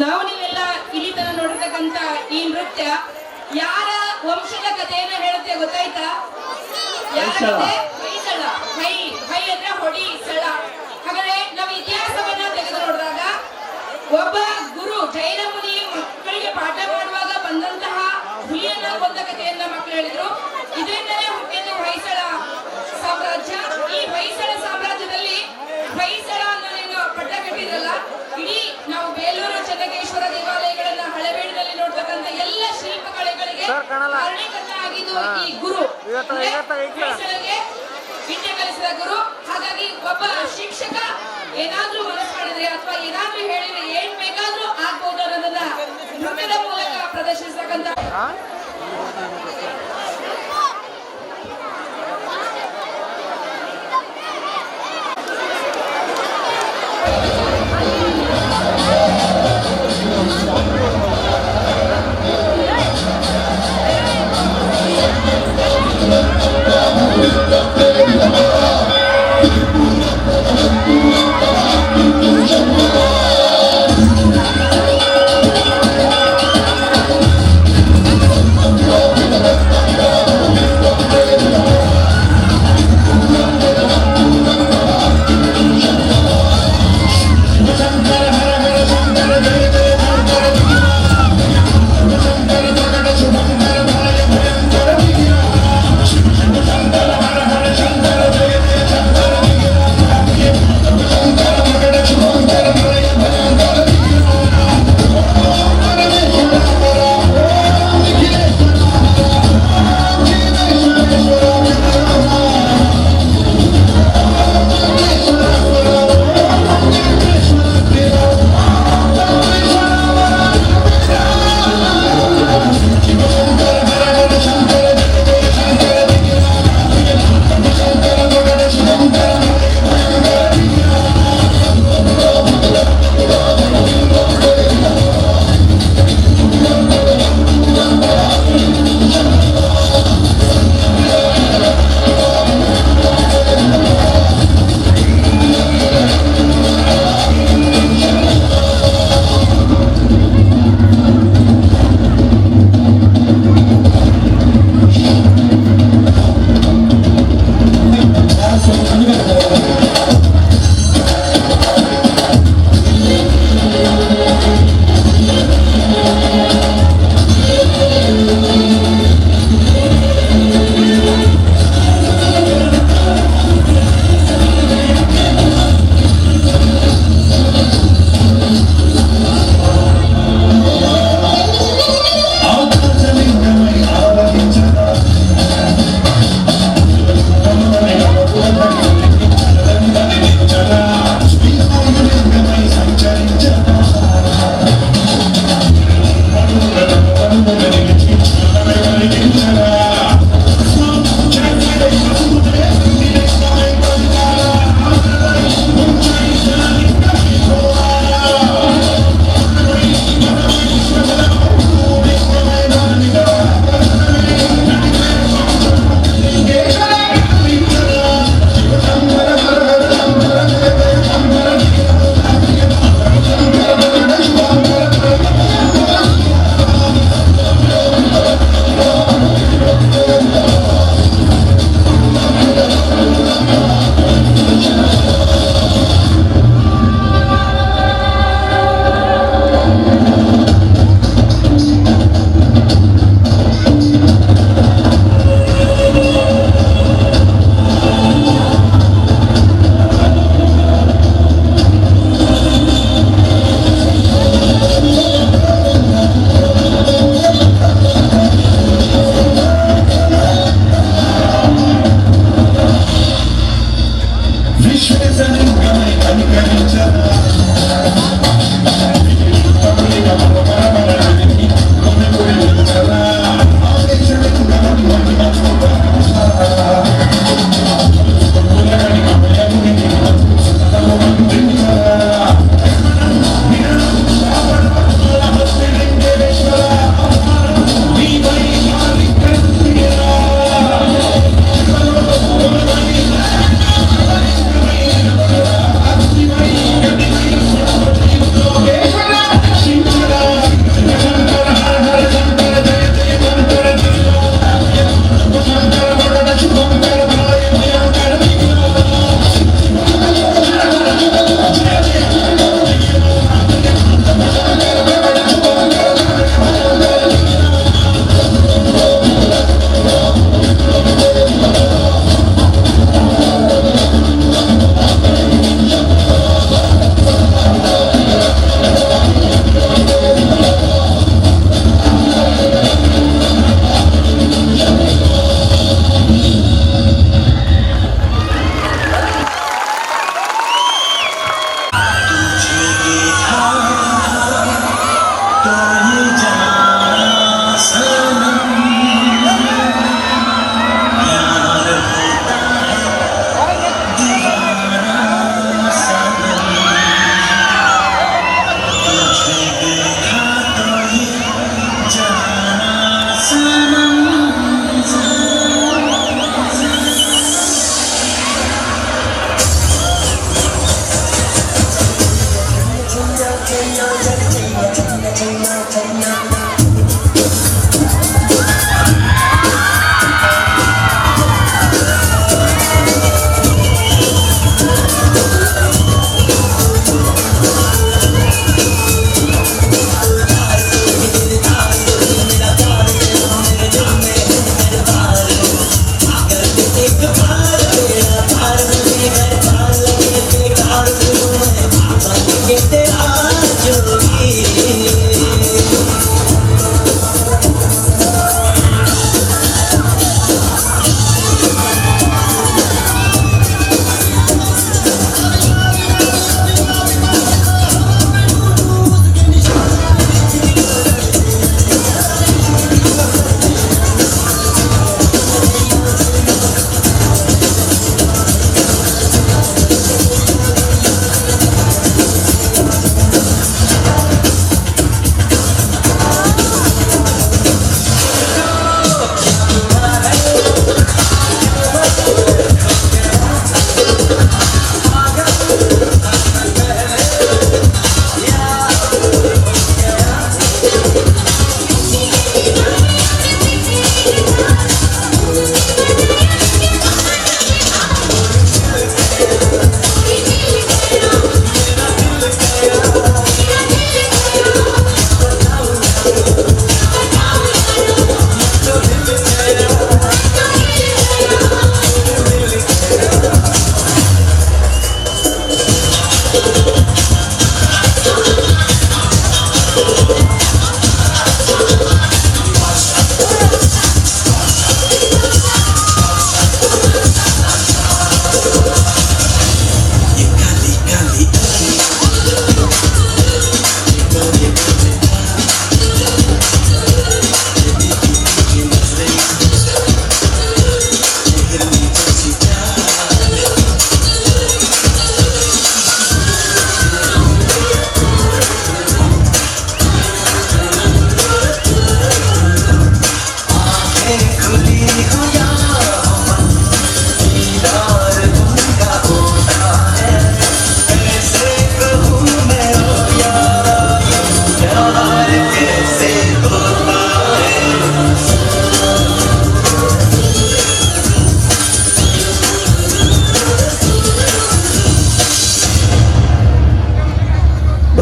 ನಾವು ನೀವೆಲ್ಲ ಇಲ್ಲಿ ತನ ನೋಡಿರ್ತಕ್ಕಂತ ಈ ನೃತ್ಯ ಯಾರ ವಂಶದ ಕಥೆಯನ್ನ ಹೇಳುತ್ತೆ ಗೊತ್ತಾಯ್ತಾ? ಯಾರ ಕಥೆ? ಹೊಯ್ಸಳ. ಹೈ ಅಂದ್ರೆ ಹೊಡಿ, ಸಳ. ಹಾಗಾದ್ರೆ ನಾವು ಇತಿಹಾಸವನ್ನ ತೆಗೆದು ನೋಡಿದಾಗ ಒಬ್ಬ ಗುರು ಜೈನ ಮುನಿ ಮಕ್ಕಳಿಗೆ ಪಾಠ ಮಾಡುವಾಗ ಬಂದಂತಹ ಹುಲಿಯನ್ನ ಕೊಂದ ಕಥೆಯನ್ನ ಮಕ್ಕಳು ಹೇಳಿದ್ರು. ಇದರಿಂದಲೇ ಹುಟ್ಟಿದ್ದು ಹೊಯ್ಸಳ ಸಾಮ್ರಾಜ್ಯ. ಈ ಹೊಯ್ಸಳ ಸಾಮ್ರಾಜ್ಯದಲ್ಲಿ ಹೊಯ್ಸಳ ಅನ್ನೋದೇನು ಪಟ್ಟ ಕಟ್ಟಿದ್ರಲ್ಲ, ಇಡೀ ನಾವು ಬೇಲೂರು ಚೆನ್ನಕೇಶ್ವರ ದೇವಾಲಯಗಳನ್ನ ಹಳೆಬೀಡಿನಲ್ಲಿ ನೋಡ್ತಕ್ಕಂಥ ಎಲ್ಲ ಶಿಲ್ಪಕಲೆಗಳಿಗೆ ಕಾರಣೀಕರ್ತ ಆಗಿದ್ದು ಈ ಗುರು, ಹೊಯ್ಸಳಗೆ ವಿದ್ಯೆ ಕಲಿಸಿದ ಗುರು. ಹಾಗಾಗಿ ಒಬ್ಬ ಶಿಕ್ಷಕ ಏನಾದ್ರೂ ಮನಸ್ಸು ಮಾಡಿದ್ರೆ ಅಥವಾ ಏನಾದ್ರೂ ಹೇಳಿದ್ರೆ ಏನ್ ಬೇಕಾದ್ರೂ ಆಗ್ಬಹುದು ಅನ್ನೋದನ್ನ ನೃತ್ಯದ ಮೂಲಕ ಪ್ರದರ್ಶಿಸತಕ್ಕಂಥ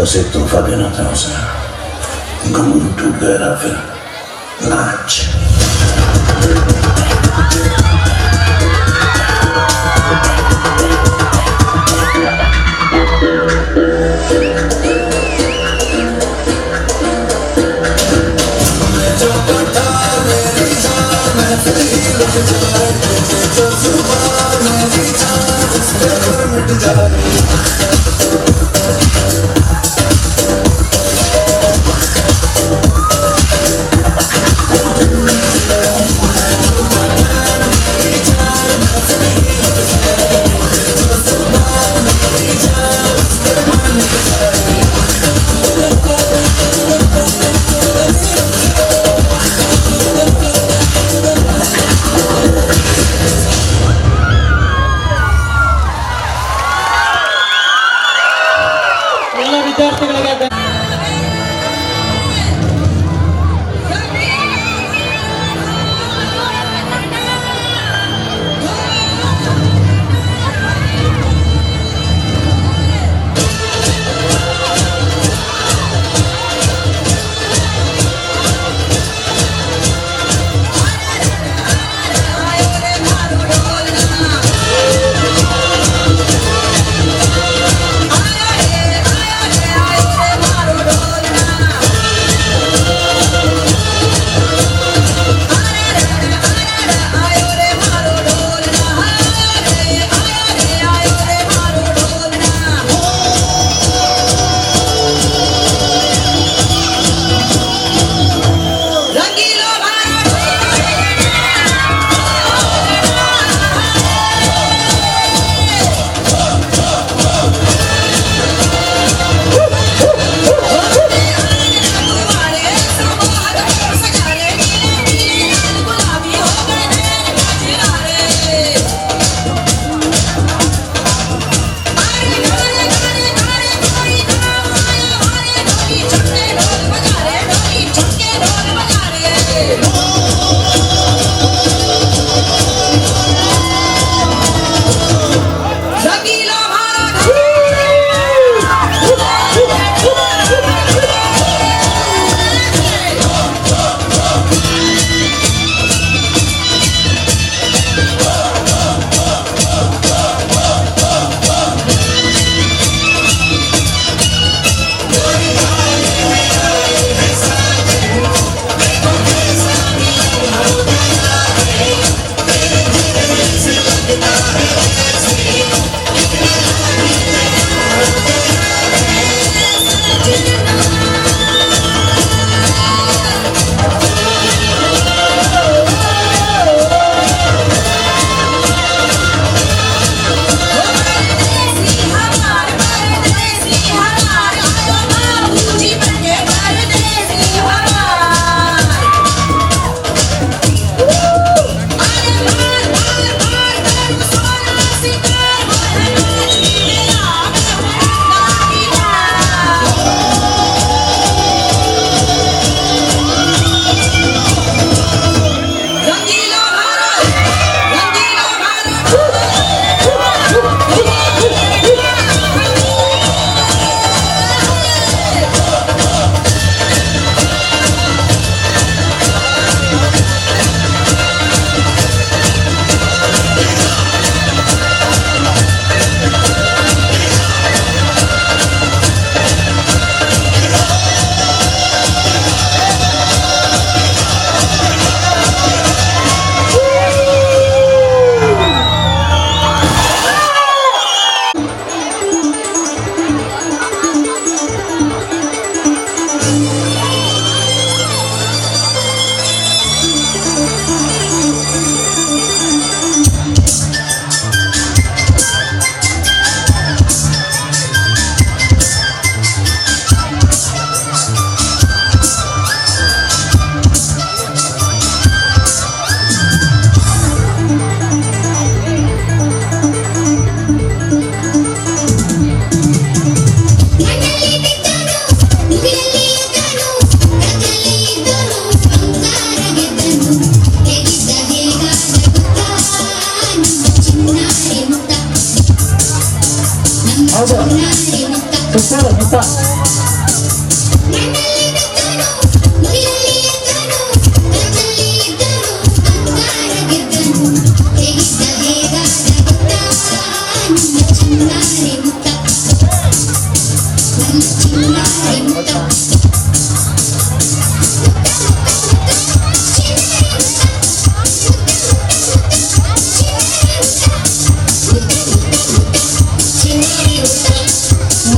बस एक तोहफा देना था उसे। घुंघरू टूट गया था, फिर नाच। ಸೂಪರ್ ಮುತ್ತ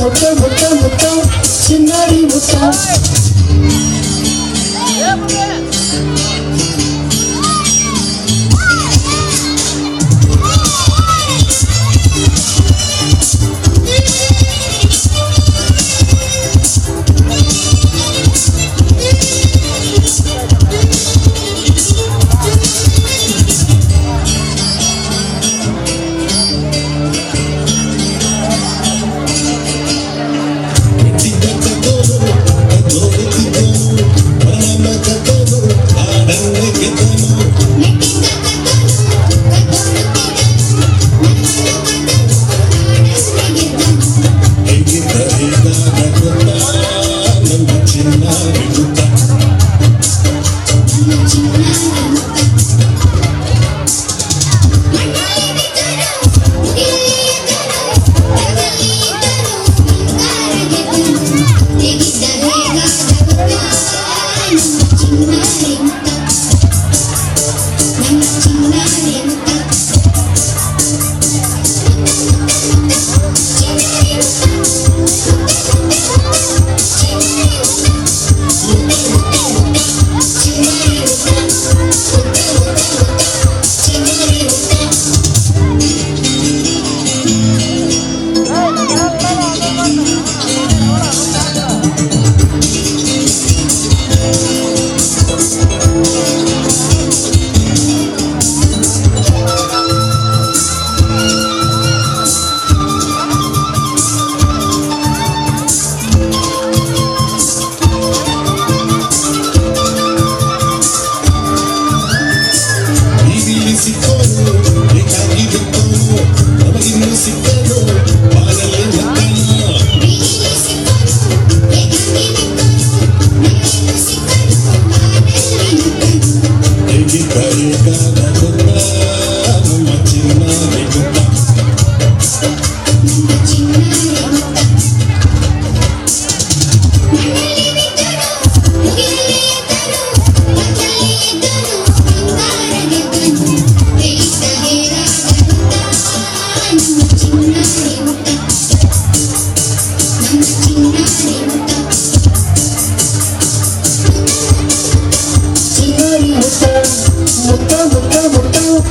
ಮುತ್ತ ಮುತ್ತ ಮುತ್ತ ಚಿನ್ನಾರಿ ಮುತ್ತ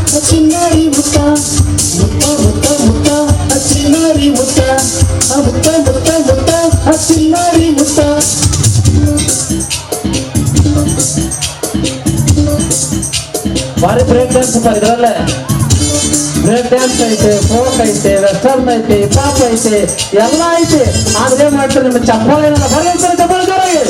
ಚಿನ್ನಾರಿ ಮುತ್ತ ಮುತ್ತ ಮುತ್ತ ಮುತ್ತ ಚಿನ್ನಾರಿ ಮುತ್ತ ಮುತ್ತ ಮುತ್ತ ಮುತ್ತ ಚಿನ್ನಾರಿ ಮುತ್ತ ಭಾರಿ ಬ್ರೇಕ್ ಡ್ಯಾನ್ಸ್ ಇದ್ರಲ್ಲೇ ಬ್ರೇಕ್ ಡ್ಯಾನ್ಸ್ ಐತೆ ಫೋಕ್ ಐತೆ ವೆಸ್ಟರ್ನ್ ಐತೆ ಪಾಪ್ ಐತೆ ಎಲ್ಲ ಐತೆ ಆದ್ರೆ ಮಾಡ್ತಾರೆ ನಿಮ್ಮ ಚಪ್ಪಾಳೆ ಬರೀ ಚಪ್ಪಾಳೆ ಜೋರಾಗಿ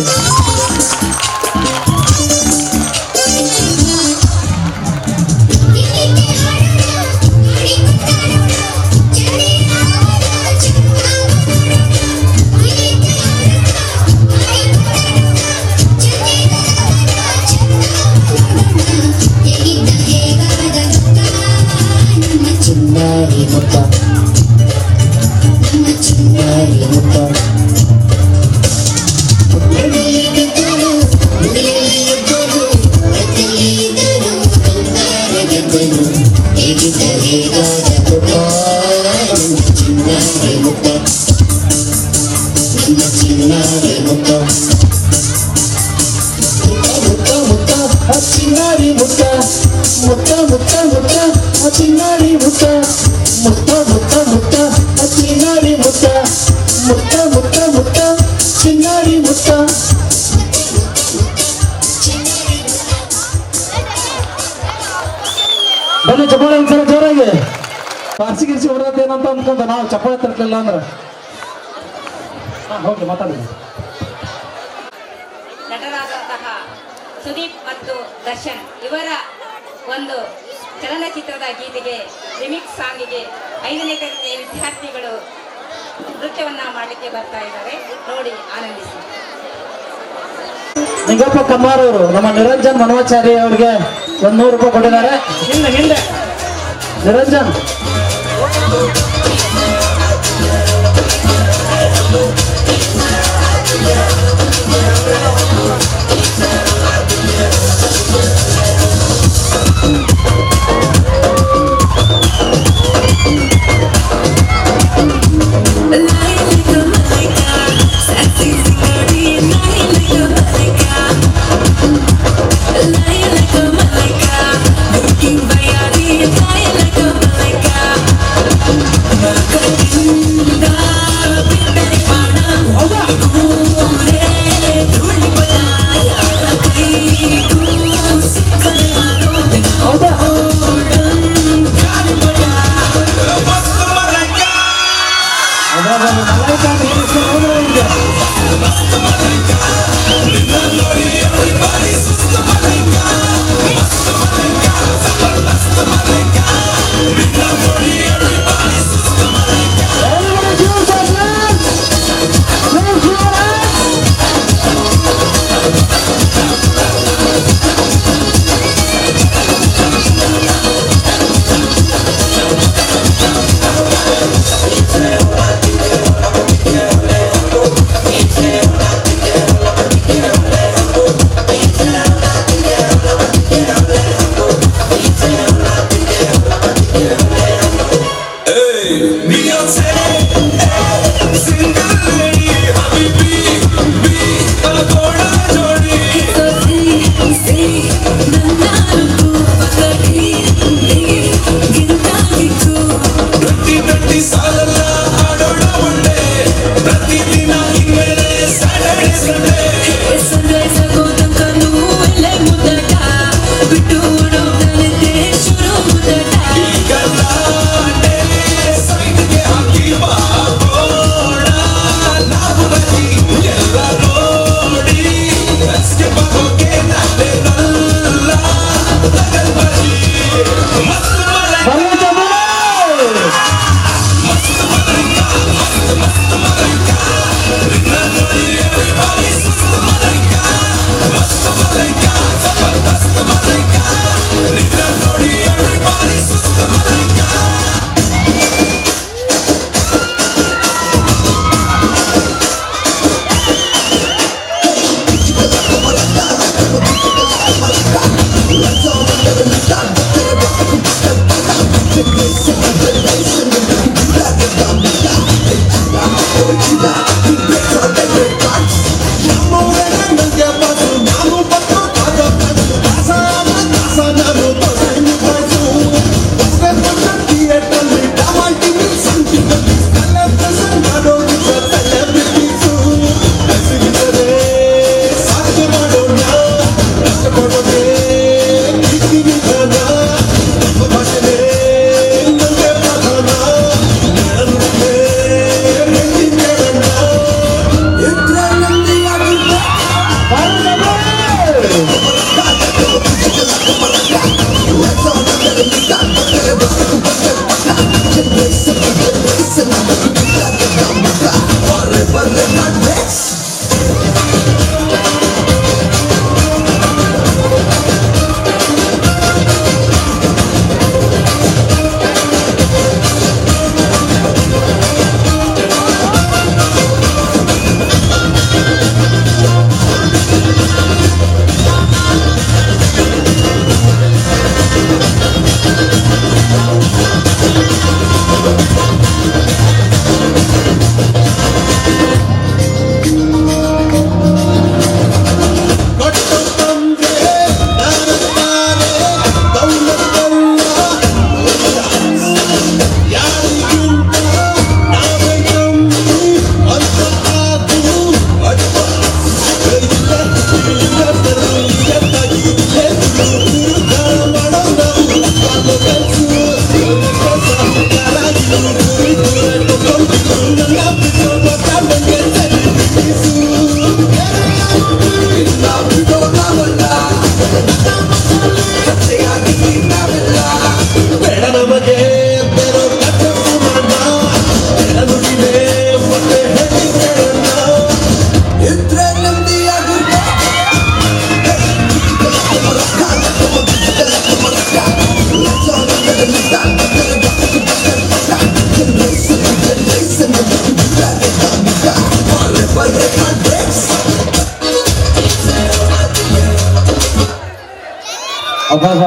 ಚಿನ್ನಾರಿ ಮುತ್ತ ಚಿನ್ನಾರಿ ಮುತ್ತ ಚಿನ್ನಾರಿ ಮುತ್ತ ಚಿನ್ನಾರಿ ಮುತ್ತ ಮುತ್ತ ಮುತ್ತ ಚಿನ್ನಾರಿ ಮುತ್ತ ಮುತ್ತ ಮುತ್ತ ಮುತ್ತ ಚಿನ್ನಾರಿ ಮುತ್ತ ಮುತ್ತ ಮುತ್ತ ಮುತ್ತ ಚಿನ್ನಾರಿ ಮುತ್ತ ಮುತ್ತ ಮುತ್ತ ಮುತ್ತ ಚಿನ್ನಾರಿ ಮುತ್ತ ಬನ್ನಿ ಚಪ್ಪಾಳೆ ಒಂದ್ಸಲ ಜೋರಾಗಿ ಪಾರ್ಸಿ ಗಿರ್ಸಿ ಹೊಡೆದೇನಂತ ಅನ್ಕೊಂಡ ನಾವು ಚಪ್ಪಾಳೆ ತರಲಿಲ್ಲ ಅಂದ್ರೆ ಹೋಗಿ ಮಾತಾಡಿ ನಟರಾದಂತಹ ಸುದೀಪ್ ಮತ್ತು ದರ್ಶನ್ ಇವರ ಒಂದು ಚಲನಚಿತ್ರದ ಗೀತೆಗೆ ರಿಮಿಕ್ಸ್ ಸಾಂಗಿಗೆ 5ನೇ ತರಗತಿಯ ವಿದ್ಯಾರ್ಥಿಗಳು ನೃತ್ಯವನ್ನ ಮಾಡಲಿಕ್ಕೆ ಬರ್ತಾ ಇದ್ದಾರೆ. ನೋಡಿ ಆನಂದಿಸಿ. ನಿಂಗಪ್ಪ ಕಮ್ಮಾರ್ ಅವರು ನಮ್ಮ ನಿರಂಜನ್ ಮನೋಚಾರಿ ಅವ್ರಿಗೆ 100 ರೂಪಾಯಿ ಕೊಟ್ಟಿದ್ದಾರೆ. ಹಿಂದೆ ಹಿಂದೆ ನಿರಂಜನ್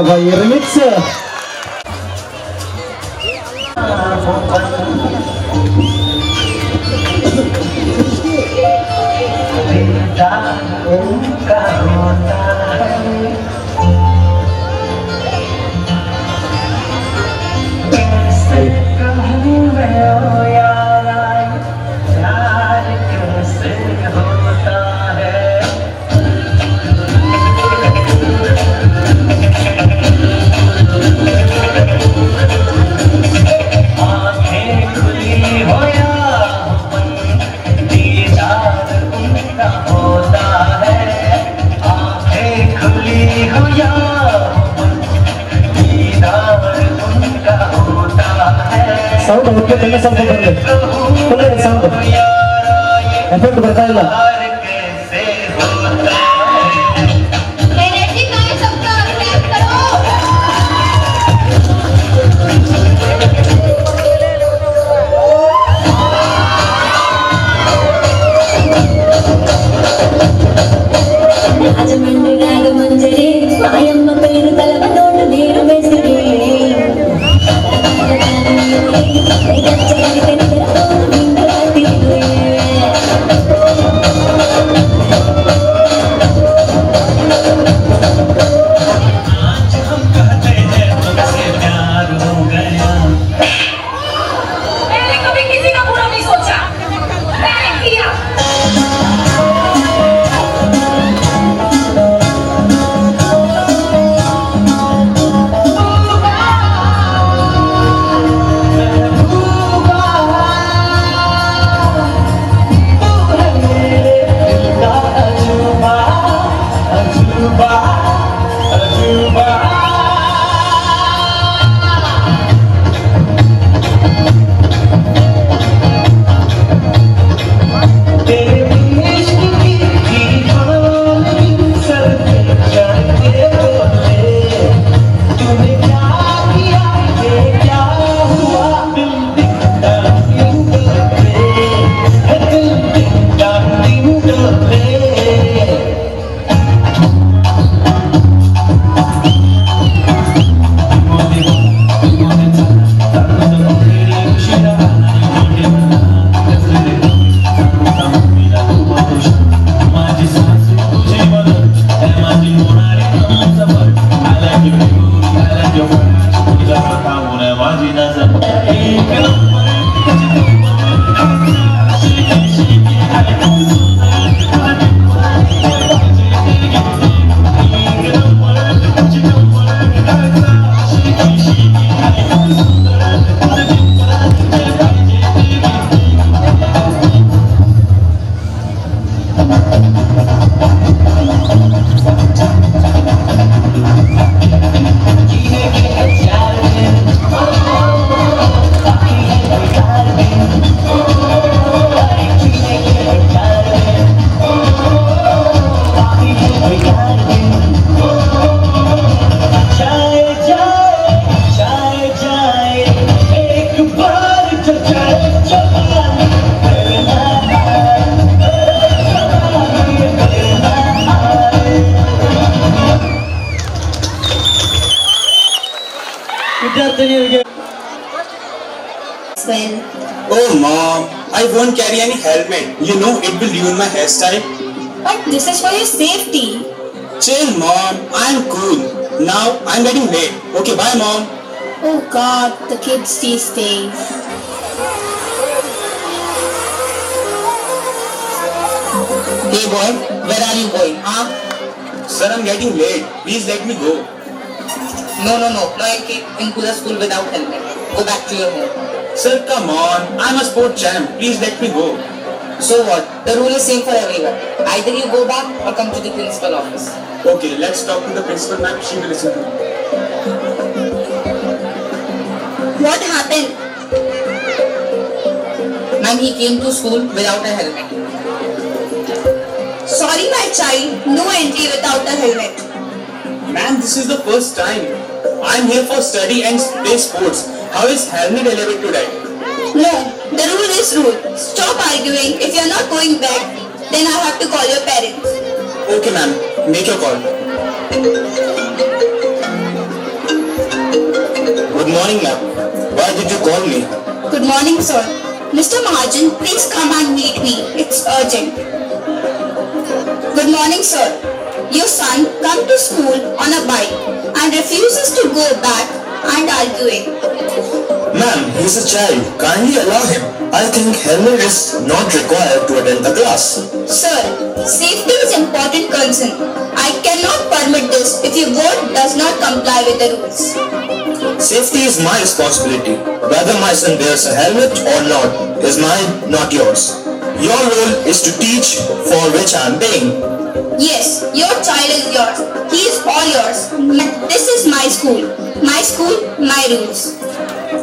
ಬಾಬಾ ಈ ರಿಮಿಕ್ಸ್ ಸೌಂಡ್ ಮುಖ್ಯ ತುಂಬ ಸ್ವಲ್ಪ ಬರಲಿ ಫುಲ್ ಸೌಂಡ್ ಎಫೆಕ್ಟ್ ಬರ್ತಾ ಇಲ್ಲ ಮಂಜರಿ ಮಾಯಮ್ಮ ಪೈರು ತಲವ ನೋಡು ನೀರು ಬೇಸಿಗೆ मैंने कभी किसी का बुरा नहीं सोचा, मैंने किया। ವಿದ್ಯಾರ್ಥಿನಿಯರಿಗೆ Oh mom, I won't carry any helmet. You know it will ruin my hairstyle. But this is for your safety. Chill mom, I'm cool. Now I'm getting late. Okay, bye mom. Oh God, the kids these days. Hey boy, where are you going? Huh? Sir, I'm getting late. Please let me go. No, you came into the school without helmet. Go back to your home. Sir, come on. I'm a sport champ. Please let me go. So what? The rule is same for everyone. Either you go back or come to the principal office. Okay, let's talk to the principal ma'am. She will listen to me. What happened? Ma'am, he came to school without a helmet. Sorry, my child. No entry without a helmet. Ma'am, this is the first time. I'm here for study and play sports. How is helmet allowed today? No, the rule is rule. Stop arguing. If you're not going back, then I have to call your parents. Okay ma'am, make your call. Good morning, ma'am. Why did you call me? Good morning, sir. Mr. Mahajan, please come and meet me. It's urgent. Good morning, sir. Your son come to school on a bike and refuses to go back and arguing. Ma'am, he's a child. Kindly allow him. I think helmet is not required to attend the class. Sir, safety is important concern. I cannot permit this if your board does not comply with the rules. Safety is my responsibility. Whether my son wears a helmet or not is mine, not yours. Your role is to teach, for which I am paying. Yes, your child is yours. He is all yours. But this is my school. My school, my rules.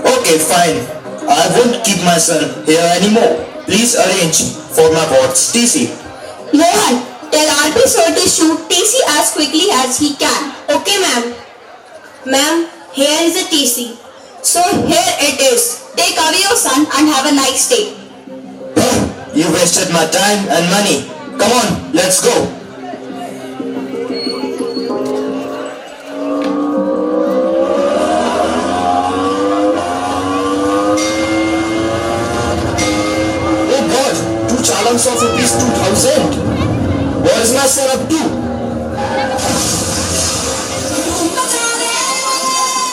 Okay, fine. I won't keep my son here anymore. Please arrange for my board's TC. Mohan, tell RP sir to shoot TC as quickly as he can. Okay, ma'am. Ma'am, here is a TC. So here it is. Take away your son and have a nice day. You wasted my time and money. Come on, let's go. Oh God, 2 chalans of rupees 2,000. What is my son up to?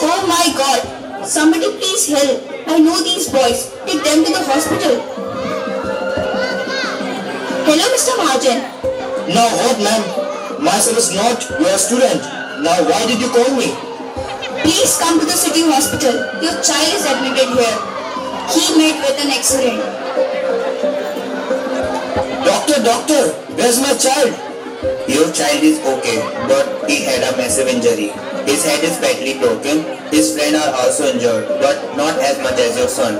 Oh my God. Somebody please help. I know these boys. Take them to the hospital. Hello, Mr. Mahajan. Now what, ma'am? My son is not your student. Now why did you call me? Please come to the city hospital. Your child is admitted here. He met with an accident. Doctor, where's my child? Your child is okay, but he had a massive injury. His head is badly broken. His friends are also injured, but not as much as your son.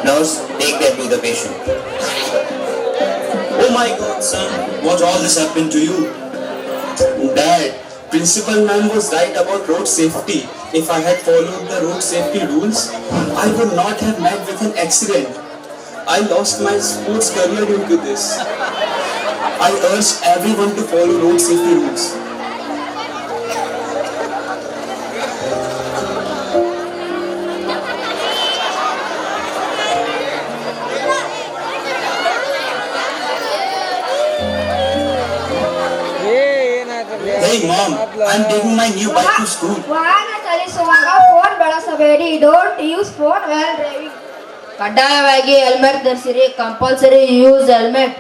Nurse, take them to the patient. Oh my God, son, what all this happened to you? Dad, Principal ma'am was right about road safety. If I had followed the road safety rules, I would not have met with an accident. I lost my sports career due to this. I urge everyone to follow road safety rules. Hey mom, I'm taking my new bike to school. ವಾಹನ ಚಲಿಸುವಾಗ phone ಬಳಸಬೇಡಿ. Don't use phone while driving. ಕಡ್ಡಾಯವಾಗಿ helmet ಧರಿಸಿರಿ. Compulsory use helmet.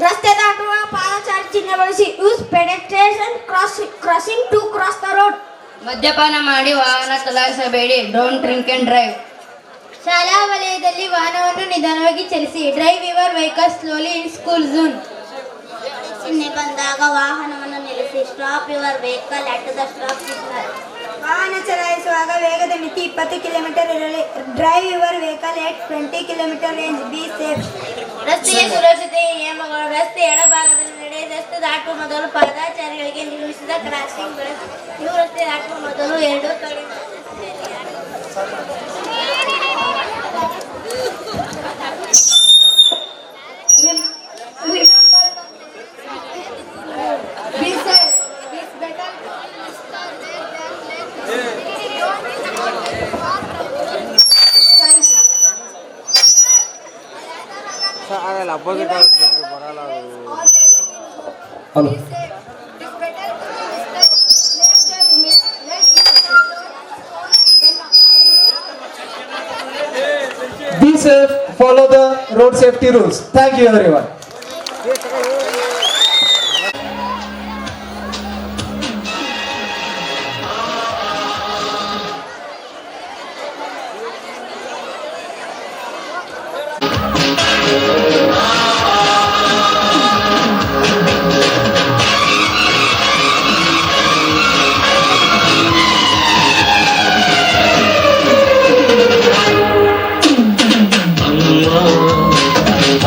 ರಸ್ತೆ ದಾಟುವ ಪಾದಚಾರಿ ಚಿಹ್ನೆ ಬಳಸಿ. Use pedestrian crossing to cross the road. ಮದ್ಯಪಾನ ಮಾಡಿ ವಾಹನ ಚಲಾಯಿಸಬೇಡಿ. Don't drink and drive. ಶಾಲಾ ವಲಯದಲ್ಲಿ ವಾಹನವನ್ನು ನಿಧಾನವಾಗಿ ಚಲಿಸಿ. Drive your vehicle slowly in school zone. ಚಿಹ್ನೆ ಬಂದಾಗ ವಾಹನವನ್ನು ನಿಲ್ಲಿಸಿ. Stop your vehicle at the stop signal. ವಾಹನ ಚಲಾಯಿಸುವಾಗ ವೇಗದ ಮಿತಿ 20 ಕಿಲೋಮೀಟರ್ ಇರಲಿ. Drive your vehicle at 20 kilometre range. Be safe. ರಸ್ತೆಯ ಸುರಕ್ಷತೆಯ ನಿಯಮಗಳು. ರಸ್ತೆ ಎಡಭಾಗದಲ್ಲಿ ನಡೆಯ. ರಸ್ತೆ ದಾಟುವ ಮೊದಲು ಪಾದಚಾರಿಗಳಿಗೆ ನಿರ್ಮಿಸಿದ ಕ್ರಾಸಿಂಗ್ ಬಳಸಿ. ನೀವು ರಸ್ತೆ ದಾಟುವ ಮೊದಲು ಎರಡು ಕಡೆ be safe. It's better. Hello Be safe, follow the road safety rules. Thank you everyone.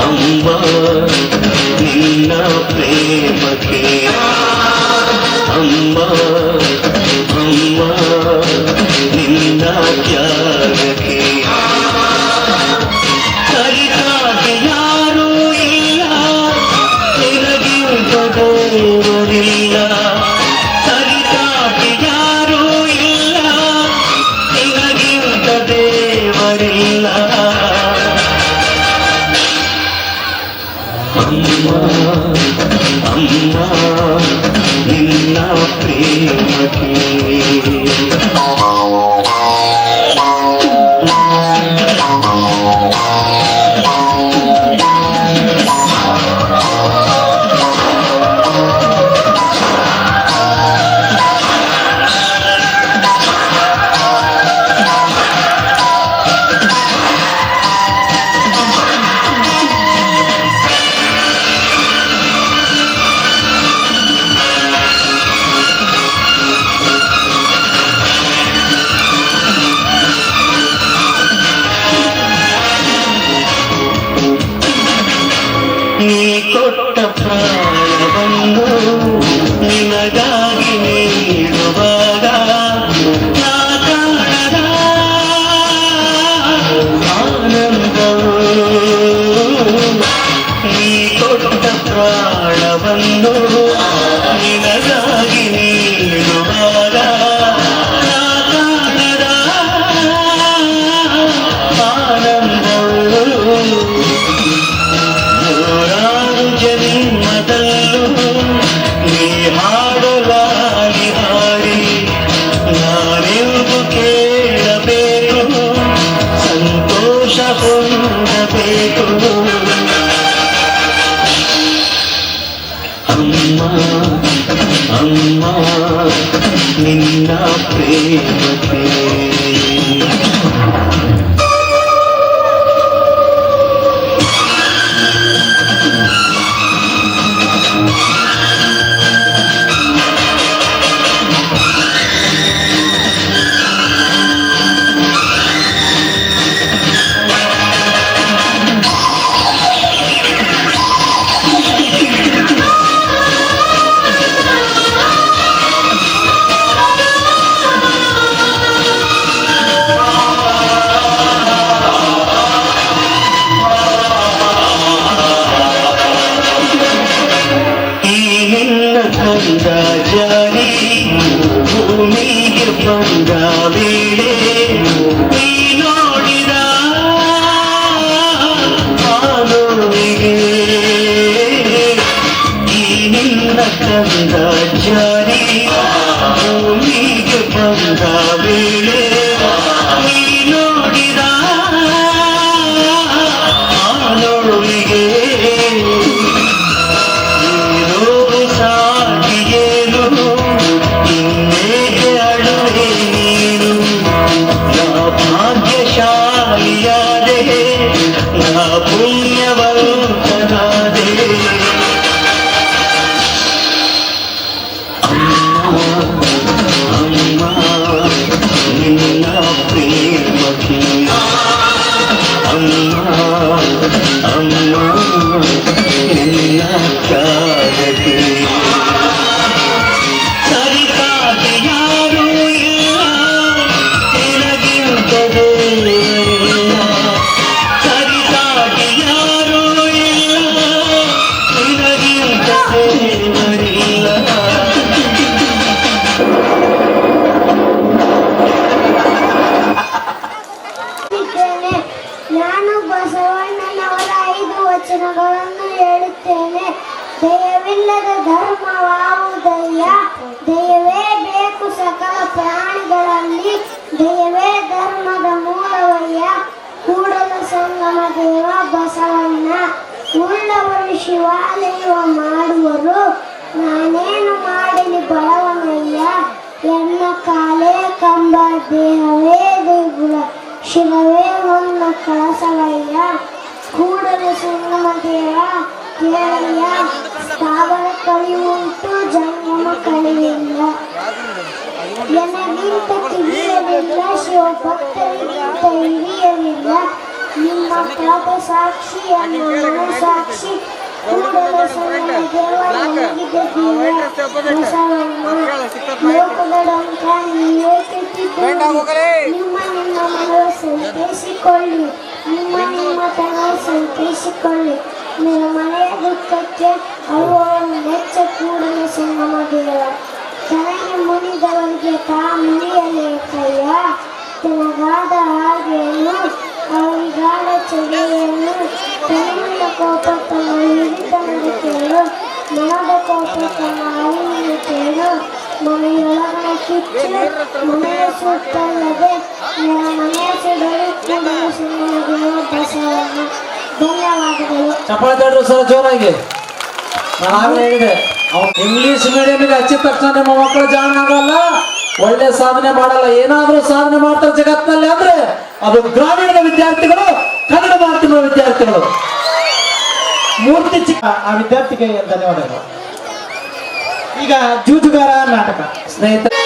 अम्मा ಅಮ್ಮ ನಿನ್ನ ಪ್ರೇಮಕ್ಕೆ ನೀ ಕೊಟ್ಟ ಪ್ರಾಣವನ್ನು ನಿನಗಾಗಿ ನೀಡುವಾಗ ನಾ ಕಾಣದ ಆನಂದವು ನೀ ಕೊಟ್ಟ ಪ್ರಾಣವನ್ನು ನಿನಗಾಗಿ ನೀಡುವಾಗ ನಾ ಕಾಣದ ಆನಂದವು ನೂರಾರು ಜನ್ಮದಲ್ಲೂ ನೀ ಹಾಡಲಾಗಿ ಹಾಡಿ ನಾನೆಂದು ಕೇಳಬೇಕು ಸಂತೋಷ ಹೊಂದಬೇಕು ಅಮ್ಮ ಅಮ್ಮ ನಿನ್ನ ಪ್ರೇಮಕ್ಕೆ ಬಂದ ಜಾರಿ ಭೂಮಿಗೆ ಬಂದ ವೇಳೆ ನೀ ನೋಡಿದ ಆನೋವಿಗೆ ಈ ನಿನ್ನ ಕಂದ ಜಾರಿ ಭೂಮಿಗೆ ಬಂದ ವೇಳೆ ನೀ ನೋಡಿದ ಆನೋವಿಗೆ ಭಾಗ್ಯಶಾಲಿಯಾದೆ ನಾ ಪುಣ್ಯವಂತನಾದೆ ಅಮ್ಮ ನಿನ್ನ ಪ್ರೇಮಕ್ಕೆ ಅಮ್ಮ ನಿನ್ನ ತ್ಯಾಗಕ್ಕೆ ಸರಿಸಾಟಿ ಯಾರೂ ಇಲ್ಲ ನಿನಗಿಂತ ದೇವರಿಲ್ಲ ಸರಿಸಾಟಿ ಯಾರೂ ಇಲ್ಲ ನಿನಗಿಂತ ದೇವರಿಲ್ಲ ನಾನು ಬಸವಣ್ಣನವರ 5 ವಚನಗಳನ್ನು ಹೇಳುತ್ತೇನೆ. ದಯವಿಲ್ಲದ ಧರ್ಮವಾವುದಯ್ಯ, ದಯವೇ ಬೇಕು ಸಕಲ ಪ್ರಾಣಿಗಳಲ್ಲಿ, ದಯವೇ ಧರ್ಮದ ಮೂಲವಯ್ಯ. ಕೂಡಲ ಸಂಗಮ ದೇವ ಬಸವಣ್ಣ. ಉಳ್ಳವರು ಶಿವಾಲಯ ಮಾಡುವರು, ನಾನೇನು ಮಾಡಲಿ ಬಡವನಯ್ಯ. ಎನ್ನ ಕಾಲೇ ಕಂಬ ದೇಹವೇ ದೇಗುಲ, ಶಿವವೇ ಹೊನ್ನ ಕಳಸವಯ್ಯ. ಕೂಡಲ ಸಂಗಮ ದೇವ ಕೇಳಯ್ಯ, ಸ್ಥಾವರ ಕಳಿಯುಂಟು ಜಂಗಮ ಕಳಿಯಿಲ್ಲ. ಎನಗಿಂತ ಕಿವಿಯಲಿಲ್ಲ, ಶಿವಭಕ್ತರಿಗಿಂತ ಹಿರಿಯಲಿಲ್ಲ. ನಿಮ್ಮ ಪಾದ ಸಾಕ್ಷಿ ಎನ್ನ ಮನ ಸಾಕ್ಷಿ, ಕೂಡಲ ಸಂಗಮ ದೇವ ನನಗಿದೆ ದಿವ್ಯ ಬಸವಣ್ಣ. ಲೋಕದ ಡಂಕ ನೀವೇ ಕೆತ್ತಿದ್ದೀರಿ, ನಿಮ್ಮ ಮನವ ಸಂತೈಸಿಕೊಳ್ಳಿ, ನಿಮ್ಮ ತನ ಸಂತೈಸಿಕೊಳ್ಳಿ. ನಿರ್ಮಲೆಯ ದುಃಖಕ್ಕೆ ಅಳುವವನು ಮೆಚ್ಚ ಕೂಡಲ ಸಂಗಮ ದೇವ. ತನಗೆ ಮುನಿದವರಿಗೆ ತಾ ಮುನಿಯಲೇಕಯ್ಯ, ತನಗಾದ ಹಾಗೇನು ಅವರಿಗಾದ ಚಳಿಯನ್ನು ತನ್ನಿಂದ ಕೋಪ ತನ್ನ ಹಿಡಿದ ನುಡಿತೇನು ಮನದ ಕೋಪಕ ನಾಯಿ ನುಡಿತೇನು ಮನೆಯೊಳಗಣ ಕಿಚ್ಚು ಮನೆಯ ಸುತ್ತಲ್ಲದೆ ಮನೆಯ ಸುಡಲು ಕೂಡಲು ಸುಮ್ಮನೆ ಬಸವಣ್ಣ. ಧನ್ಯವಾದಗಳು. ಚಪ್ಪಾಳೆ ತಡ್ರಿ ಸರ್ ಜೋರಾಗಿ. ನಾನು ಆಗಲೇ ಹೇಳಿದೆ, ಅವ್ನು ಇಂಗ್ಲಿಷ್ ಮೀಡಿಯಂಗೆ ಹಚ್ಚಿದ ತಕ್ಷಣ ನಿಮ್ಮ ಮಕ್ಕಳು ಜಾಣ ಆಗಲ್ಲ, ಒಳ್ಳೆ ಸಾಧನೆ ಮಾಡಲ್ಲ. ಏನಾದ್ರೂ ಸಾಧನೆ ಮಾಡ್ತಾರೆ ಜಗತ್ತಿನಲ್ಲಿ ಅಂದ್ರೆ ಅದು ಗ್ರಾಮೀಣದ ವಿದ್ಯಾರ್ಥಿಗಳು, ಕನ್ನಡ ಮಾಧ್ಯಮದ ವಿದ್ಯಾರ್ಥಿಗಳು. ಮೂರ್ತಿ ಚಿಕ್ಕ ಆ ವಿದ್ಯಾರ್ಥಿಗೆ ಧನ್ಯವಾದಗಳು. ಈಗ ಜೂಜುಗಾರ ನಾಟಕ ಸ್ನೇಹಿತರೆ.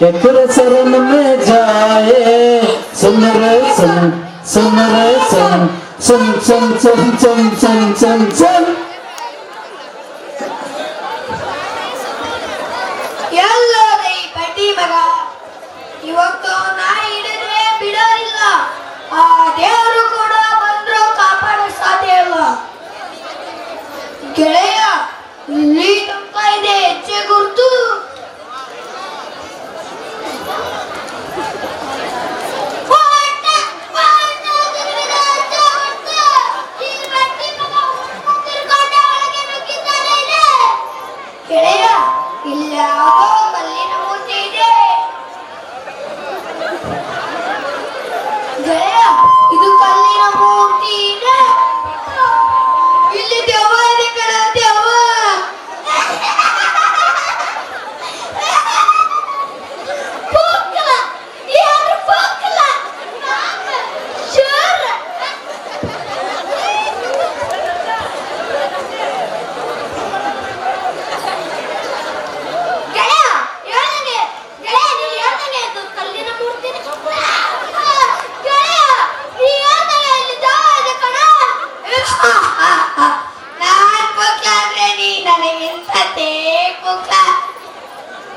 एक शरण में जाए सुन रे सुन सुन रे सुन सुन सुन सुन सुन सुन सुन सुन. ಎಲ್ಲೋದ ಈ ಪಟ್ಟಿ ಮಗ, ಇವತ್ತು ನಾ ಹಿಡಿದ್ರೆ ಬಿಡೋರಿಲ್ಲ. ಆ ದೇವರು ಕೂಡ ಬಂದ್ರು ಕಾಪಾಡಕ್ ಸಾಧ್ಯ ಇಲ್ಲ. ಗೆಳೆಯ, ಇಲ್ಲಿ ತನಕ ಇದೆ ಹೆಜ್ಜೆ ಗುರ್ತು. ಗೆಳೆಯ, ಇಲ್ಲ ಕಲ್ಲಿನ ಮೂರ್ತಿ ಇದೆ. ಗೆಳೆಯ, ಇದು ಕಲ್ಲಿನ ಮೂರ್ತಿ ಇದೆ. ಇಲ್ಲಿ ದೆವ್ವ ಇದೆ ಕಣ, ದೆವ್ವ.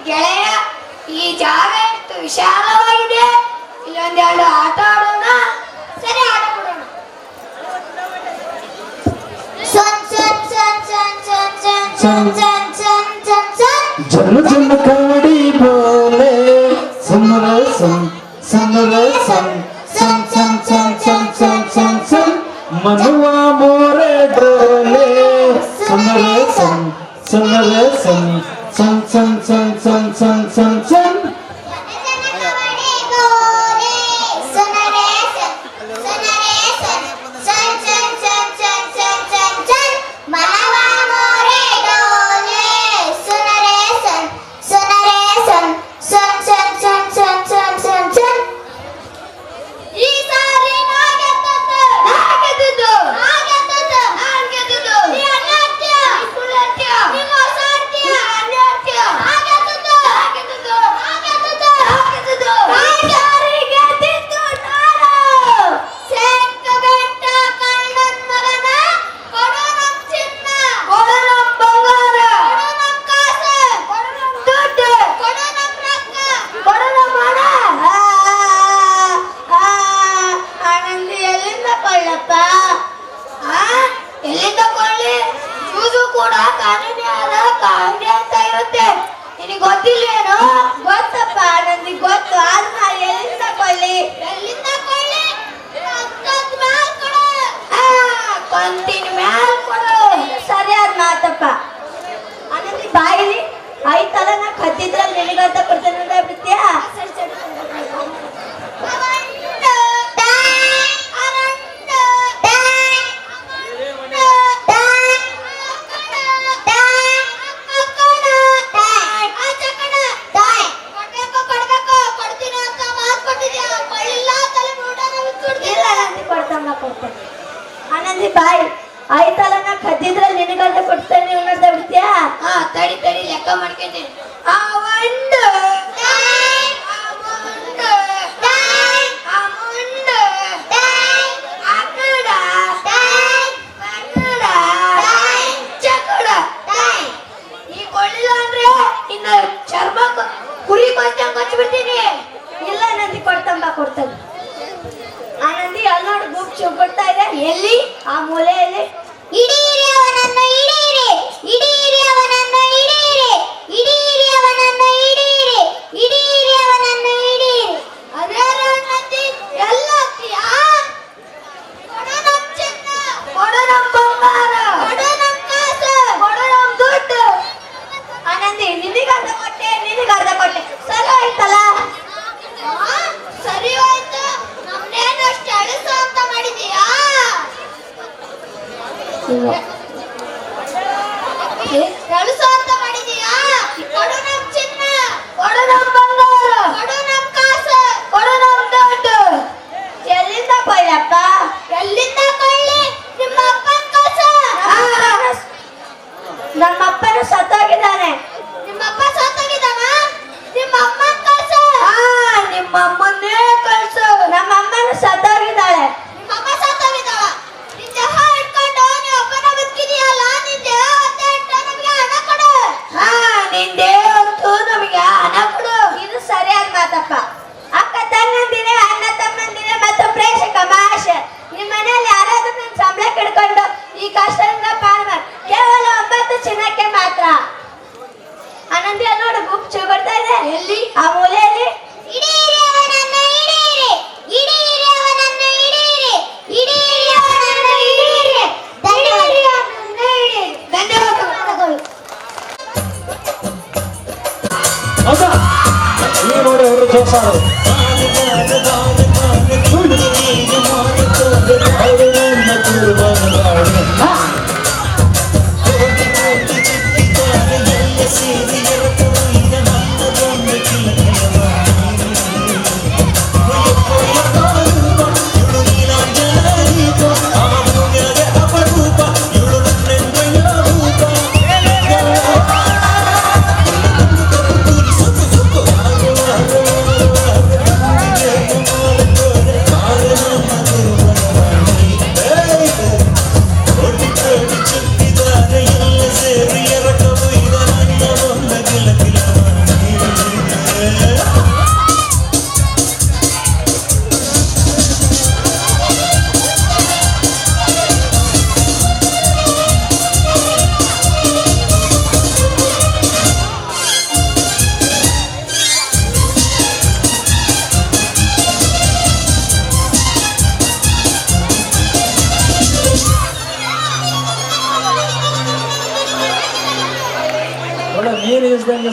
ಗೆಳೆಯ, ಈ ಜಾಗ ಎಷ್ಟು ವಿಶಾಲವಾಗಿದೆ. ಇಲ್ಲೊಂದೆರಡು ಆಟ ಆಡೋಣ. ಸರಿ, ಆಟ ಬಿಡೋಣ. जन जन कवड़ी बोले सुन रे सुन सुन रे सुन सुन सुन सुन सुन सुन सुन सुन मनुआ मोरे डोले सुन रे सुन सुन रे सुन सुन सुन सुन सुन सुन सुन सुन. ಎಲ್ಲಿಂದ ಕೊಳ್ಳಿ? ಜೂಜು ಕೂಡ ಕಾನೂನಿ ಆದ ಕಾಯ್ದೆ ಅಂತ ಇರುತ್ತೆ. ನಿನಗೆ ಗೊತ್ತಿಲ್ಲೇನು? ಗೊತ್ತಪ್ಪ, ನನಗೆ ಗೊತ್ತು. ಆದ್ರೆ ಎಲ್ಲಿಂದ ಕೊಳ್ಳಿ? ಎಲ್ಲಿಂದ ಕೊಳ್ಳಿ? ಕೊಂತಿನ ಮ್ಯಾಲ ಕೊಡು. ಸರಿಯಾದ ಮಾತಪ್ಪ. ಆನಂದಿ ಬಾಯಿಲಿ ಐತಲ್ಲ, ನಾ ಕತ್ತಿದ್ರಲ್ಲಿ ನಿನಗಂತ ಕೊಡ್ತೇನೆ ಬಿಡ್ತೀಯಾ? ಸರಿ ಸರಿ. ತಡಿ ಲೆಕ್ಕ ಮಾಡ್ಕೊಂತೀನಿ. ಆ ಒಂದು ಚರ್ಮ ಕುರಿ ಕೊಚ್ಚಿಬಿಡ್ತೀನಿ. ಇಲ್ಲ ನಂದಿ ಕೊಡ್ತಾನೆ. ಆ ನಂದಿ ಅಲ್ಲಿ ನೋಡಿ ಗುಪ್ ಕೊಡ್ತಾ ಇದೆ. ಎಲ್ಲಿ? ಆ ಮೂಲೆಯಲ್ಲಿ. ಇಡೀರಿ ಅವನನ್ನು ಇಡೀರಿ, ಇಡೀರಿ ಅವನನ್ನು ಇಡೀರಿ, ಇಡೀರಿ ಅವನನ್ನು ಇಡೀರಿ, ಇಡೀರಿ ಅವನನ್ನು ಇಡೀರಿ. ಅದೇ ನಂದಿ ಎಲ್ಲ ಕೊಡು ನಮ್ ಚಿನ್ನ, ಕೊಡು ನಮ್ ಬಂಗಾರ, ಕೊಡು ನಮ್ ಕಾಸು, ಕೊಡು ನಮ್ ದುಡ್ಡು. ಆನಂದಿ ನಿನಗೆ ಅರ್ಧ ಕೊಟ್ಟೆ ಸರಿ ಆಯ್ತಲ್ಲ? ಸರಿ ಹೋಯ್ತು. ನಮ್ನೇನು ಅಷ್ಟು ಅಳಿಸು ಅಂತ ಮಾಡಿದೀಯಾ? ಅಳಿಸು ಅಂತ ಮಾಡಿದೀಯಾ? ಕೊಡು ನಮ್ ಚಿನ್ನ, ಕೊಡು ನಮ್ ಬಂಗಾರ, ಕೊಡು ನಮ್ ಕಾಸು, ಕೊಡು ನಮ್ ದುಡ್ಡು. ಎಲ್ಲಿಂದ ಕೊಯ್ಯಪ್ಪ? ಎಲ್ಲಿಂದ ಕೊಯ್ಲಿ? ನಿಮ್ಮ ಅಪ್ಪನ ಕಾಸು. ನಮ್ಮ ಅಪ್ಪನ ಸತ್ತೋಗಿದ್ದಾನೆ. ನಿಮ್ಮಪ್ಪ ಸತ್ತೋಗಿದ್ದಾನ? ನಿಮ್ಮ ಅಮ್ಮನ ಕಳ್ಸು. ನಿಮ್ಮ ಅಮ್ಮನ್ನೇ ಕಳ್ಸು. ನಮ್ಮ ಅಮ್ಮನ ಸತ್ತೋಗಿದ್ದಾಳೆ. ನಿಮ್ಮ ಅಮ್ಮ ಸತ್ತೋಗಿದ್ದಾಳ? ನಿನ್ ದೇಹ ಇಟ್ಕೊಂಡು ನೀವು ಅಪ್ಪನ ಬದುಕಿದೀಯಲ್ಲ, ನಿನ್ ದೇಹ ಹೊತ್ತೆ ಇಟ್ಟು ನಮಗೆ ಹಣ ಕೊಡು. ನಿನ್ ದೇಹ ಹೊತ್ತು ನಮಗೆ ಹಣ ಕೊಡು. ಇದು ಸರಿಯಾದ ಮಾತಪ್ಪ. ಅಕ್ಕ ತಂಗಂದಿರೆ, ಅಣ್ಣ ತಮ್ಮಂದಿರೆ ಮತ್ತು ಪ್ರೇಕ್ಷಕ ಭಾಷೆ, ನಿಮ್ಮ ಮನೆಯಲ್ಲಿ ಯಾರಾದ್ರೂ ನನ್ನ ಸಂಬಳ ಕಿಡ್ಕೊಂಡು ಈ ಕಷ್ಟದಿಂದ ಪಾರು ಮಾಡಿ ಕೇವಲ 9 ಚಿನ್ನಕ್ಕೆ ಮಾತ್ರ. ಆನಂದಿ ನೋಡು ಗುಪ್ ಬರ್ತಾ ಇದೆ. ಎಲ್ಲಿ? ಆ ಮೂಲೆಯಲ್ಲಿ. ಇಡೀರಿ ಅವನನ್ನು ಇಡೀರಿ, ಇಡೀರಿ ಅವನನ್ನು ಇಡೀರಿ, ಇಡೀರಿ ಅವನನ್ನು ಇಡೀರಿ, ಇಡೀರಿ ಅವನನ್ನು ಇಡೀರಿ. ಧನ್ಯವಾದಗಳು. ಹೌದಾ? ಈ ನೋಡಿ ಅವರು ಜೋಸಾರು. ನೀರು ಇಸ್ದಂಗೆ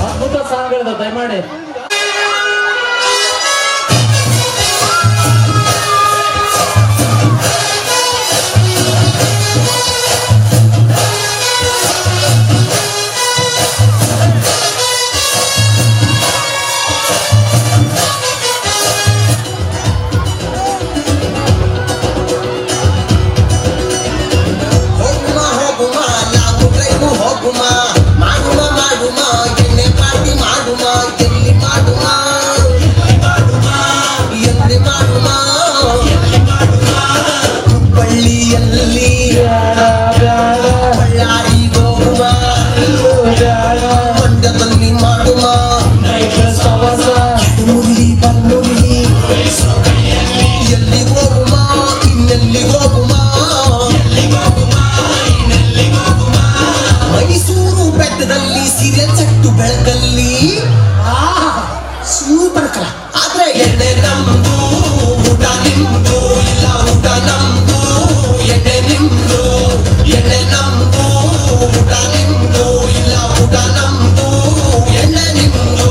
ಅದ್ಭುತ ಸಾಂಗಳಿದೆ, ದಯಮಾಡಿ. ಮೈಸೂರು ಬೆಟ್ಟದಲ್ಲಿ ಸೀರೆ ಚಟ್ಟು ಬೆಳಕಲ್ಲಿ ಸೂಪರ್ ಕಲ. ಆದ್ರೆ ಎಣ್ಣೆ ನಮ್ದು, ಊಟ ನಿಮ್ದು, ಇಲ್ಲ ಊಟ ನಮ್ದು, ಎಣ್ಣೆ ನಿಮ್ದು, ಎಣ್ಣೆ ನಮ್ದು, ಊಟ ನಿಮ್ದು, ಇಲ್ಲ ಊಟ ನಮ್ದು, ಎಣ್ಣೆ ನಿಮ್ದು.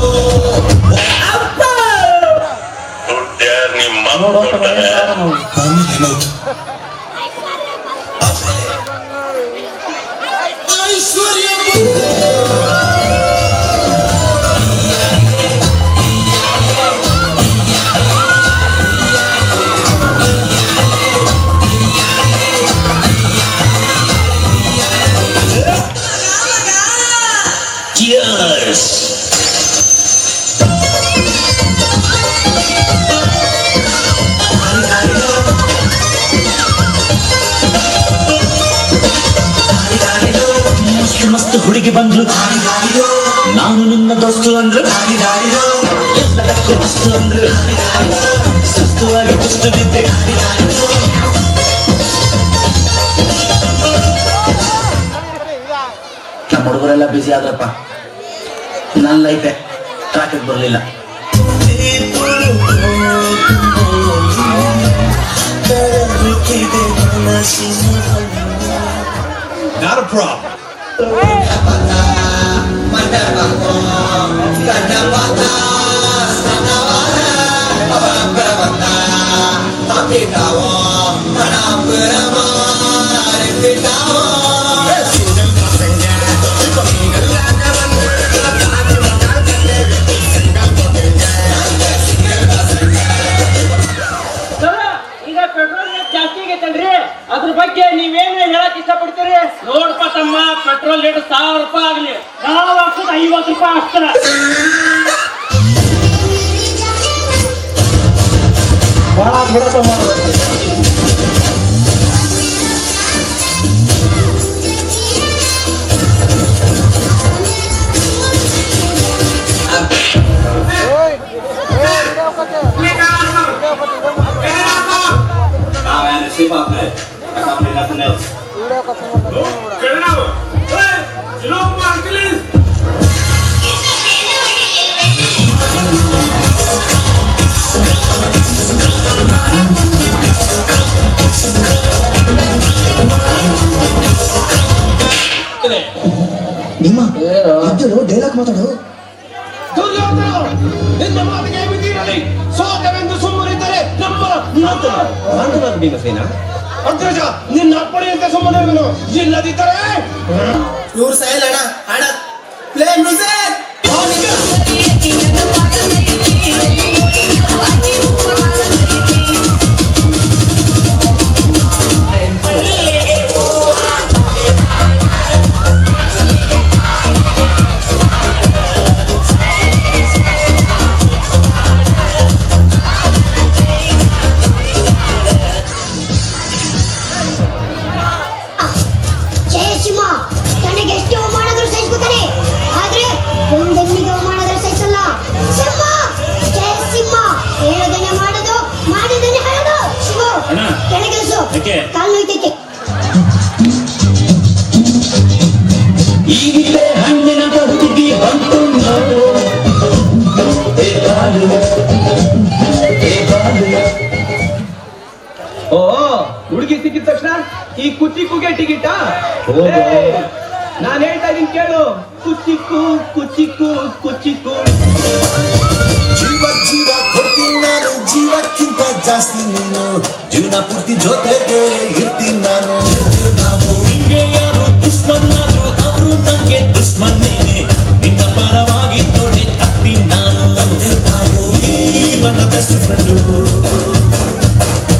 ಮಸ್ತ್ ಹುಡುಗಿ ಬಂದ್ಲು, ನಾನು ನಿನ್ನ ದೋಸ್ತು ಅಂದ್ರು, ಎಲ್ಲದಕ್ಕೂ ಮಸ್ತು ಅಂದ್ರು, ಸುಸ್ತುವಾಗಿ ಕುಸ್ತು ಬಿದ್ದೆ. ನಮ್ಮ ಹುಡುಗರೆಲ್ಲ ಬಿಸಿ ಆದ್ರಪ್ಪ, ನನ್ನ ಲೈಫೆ ಟ್ರಾಫಿಕ್ ಬರಲಿಲ್ಲ. Not a problem. ಈಗ ಪೆಟ್ರೋಲ್ ರೇಟ್ ಜಾಸ್ತಿ ಆಗೈತಲ್ರಿ, ಅದ್ರ ಬಗ್ಗೆ ನೀವೇನು ಹೇಳಕ್ ಇಷ್ಟಪಡ್ತೀರಿ? ನೋಡ್ಪ ತಮ್ಮ, ಪೆಟ್ರೋಲ್ ರೇಟ್ 1000 ರೂಪಾಯಿ ಆಗ್ಲಿ, ನಾವು ವರ್ಷದ 50 ರೂಪಾಯಿ ಹಾಕ್ತಾರ. ಭಾಳ ಬಿಡಪ್ಪ ಮಾಡ್ಬೇಕು. ನಿಮ್ಮ ಡೈಲಾಗ್ ಮಾತಾಡು. ನಿನ್ನ ಮಾತಿಗೆ ಸೋತವೆಂದು ಸುಮ್ಮನಿದ್ದರೆ ನಮ್ಮ ಭೀಮಸೇನ ಅಗ್ರಜ ನಿನ್ನ ಅಪ್ಪಣೆಯಂತೆ ಸುಮ್ಮನೆ ಇಲ್ಲದಿದ್ದರೆ ಇವ್ರು ಸೈಲ್ ಅಣ್ಣ ಅಣ್ಣ ಪ್ಲೇ ಮ್ಯೂಸಿಕ್. ಜಯಸಿಂಹ ತನಗೆ ಎಷ್ಟು ಅವಮಾನಗಳು ಸಹಿಸ್ಕೊತಾನೆ, ಆದ್ರೆ ಒಂದೆಮ್ಮಿಗೆ ಅವಮಾನಗಳು ಸಹಿಸಲ್ಲ. ಸಿಂಹ ಜಯಸಿಂಹ ಹೇಳೋದನ್ನೇ ಮಾಡೋದು, ಮಾಡಿದನ್ನೇ ಹೇಳೋದು. ಶಿವ ಕೆಳಗಿಳಿಸು, ಕಾಲು ನೋಯ್ತೈತೆ. ಈಗಿದ್ದೆ ಹಣ್ಣಿನ ಹುಡುಗಿ ಬಂತು ನೋಡು, ಓ ಹುಡುಗಿ ಸಿಕ್ಕಿದ ತಕ್ಷಣ ಈ ಕುಚ್ಚಿ ಕುಗೆ ಟಿಕೆಟ್. ನಾನು ಹೇಳ್ತಾ ಇದೀನಿ ಕೇಳು, ಕುಚಿಕು ಕುಚಿಕು ಕುಚಿಕು ಜೀವ ಜೀವ ಕೊಡ್ತೀನಿ ನಾನು ಜೀವಕ್ಕಿಂತ ಜಾಸ್ತಿ ನೀನು ಜೀವನ ಪೂರ್ತಿ ಜೊತೆಗೆ ಇರ್ತೀನಿ ನಾನು ಹಿಂಗೆ ಯಾರು ದುಶ್ಮನ್ನಾದ್ರು ಅವರು ನಂಗೆ ದುಶ್ಮನ್ನೇನೆ ನಿನ್ನ ಪರವಾಗಿ ನೋಡಿ ತಪ್ತೀನಿ ನಾನು ನನ್ನ ಬೆಸ್ಟ್ ಫ್ರೆಂಡು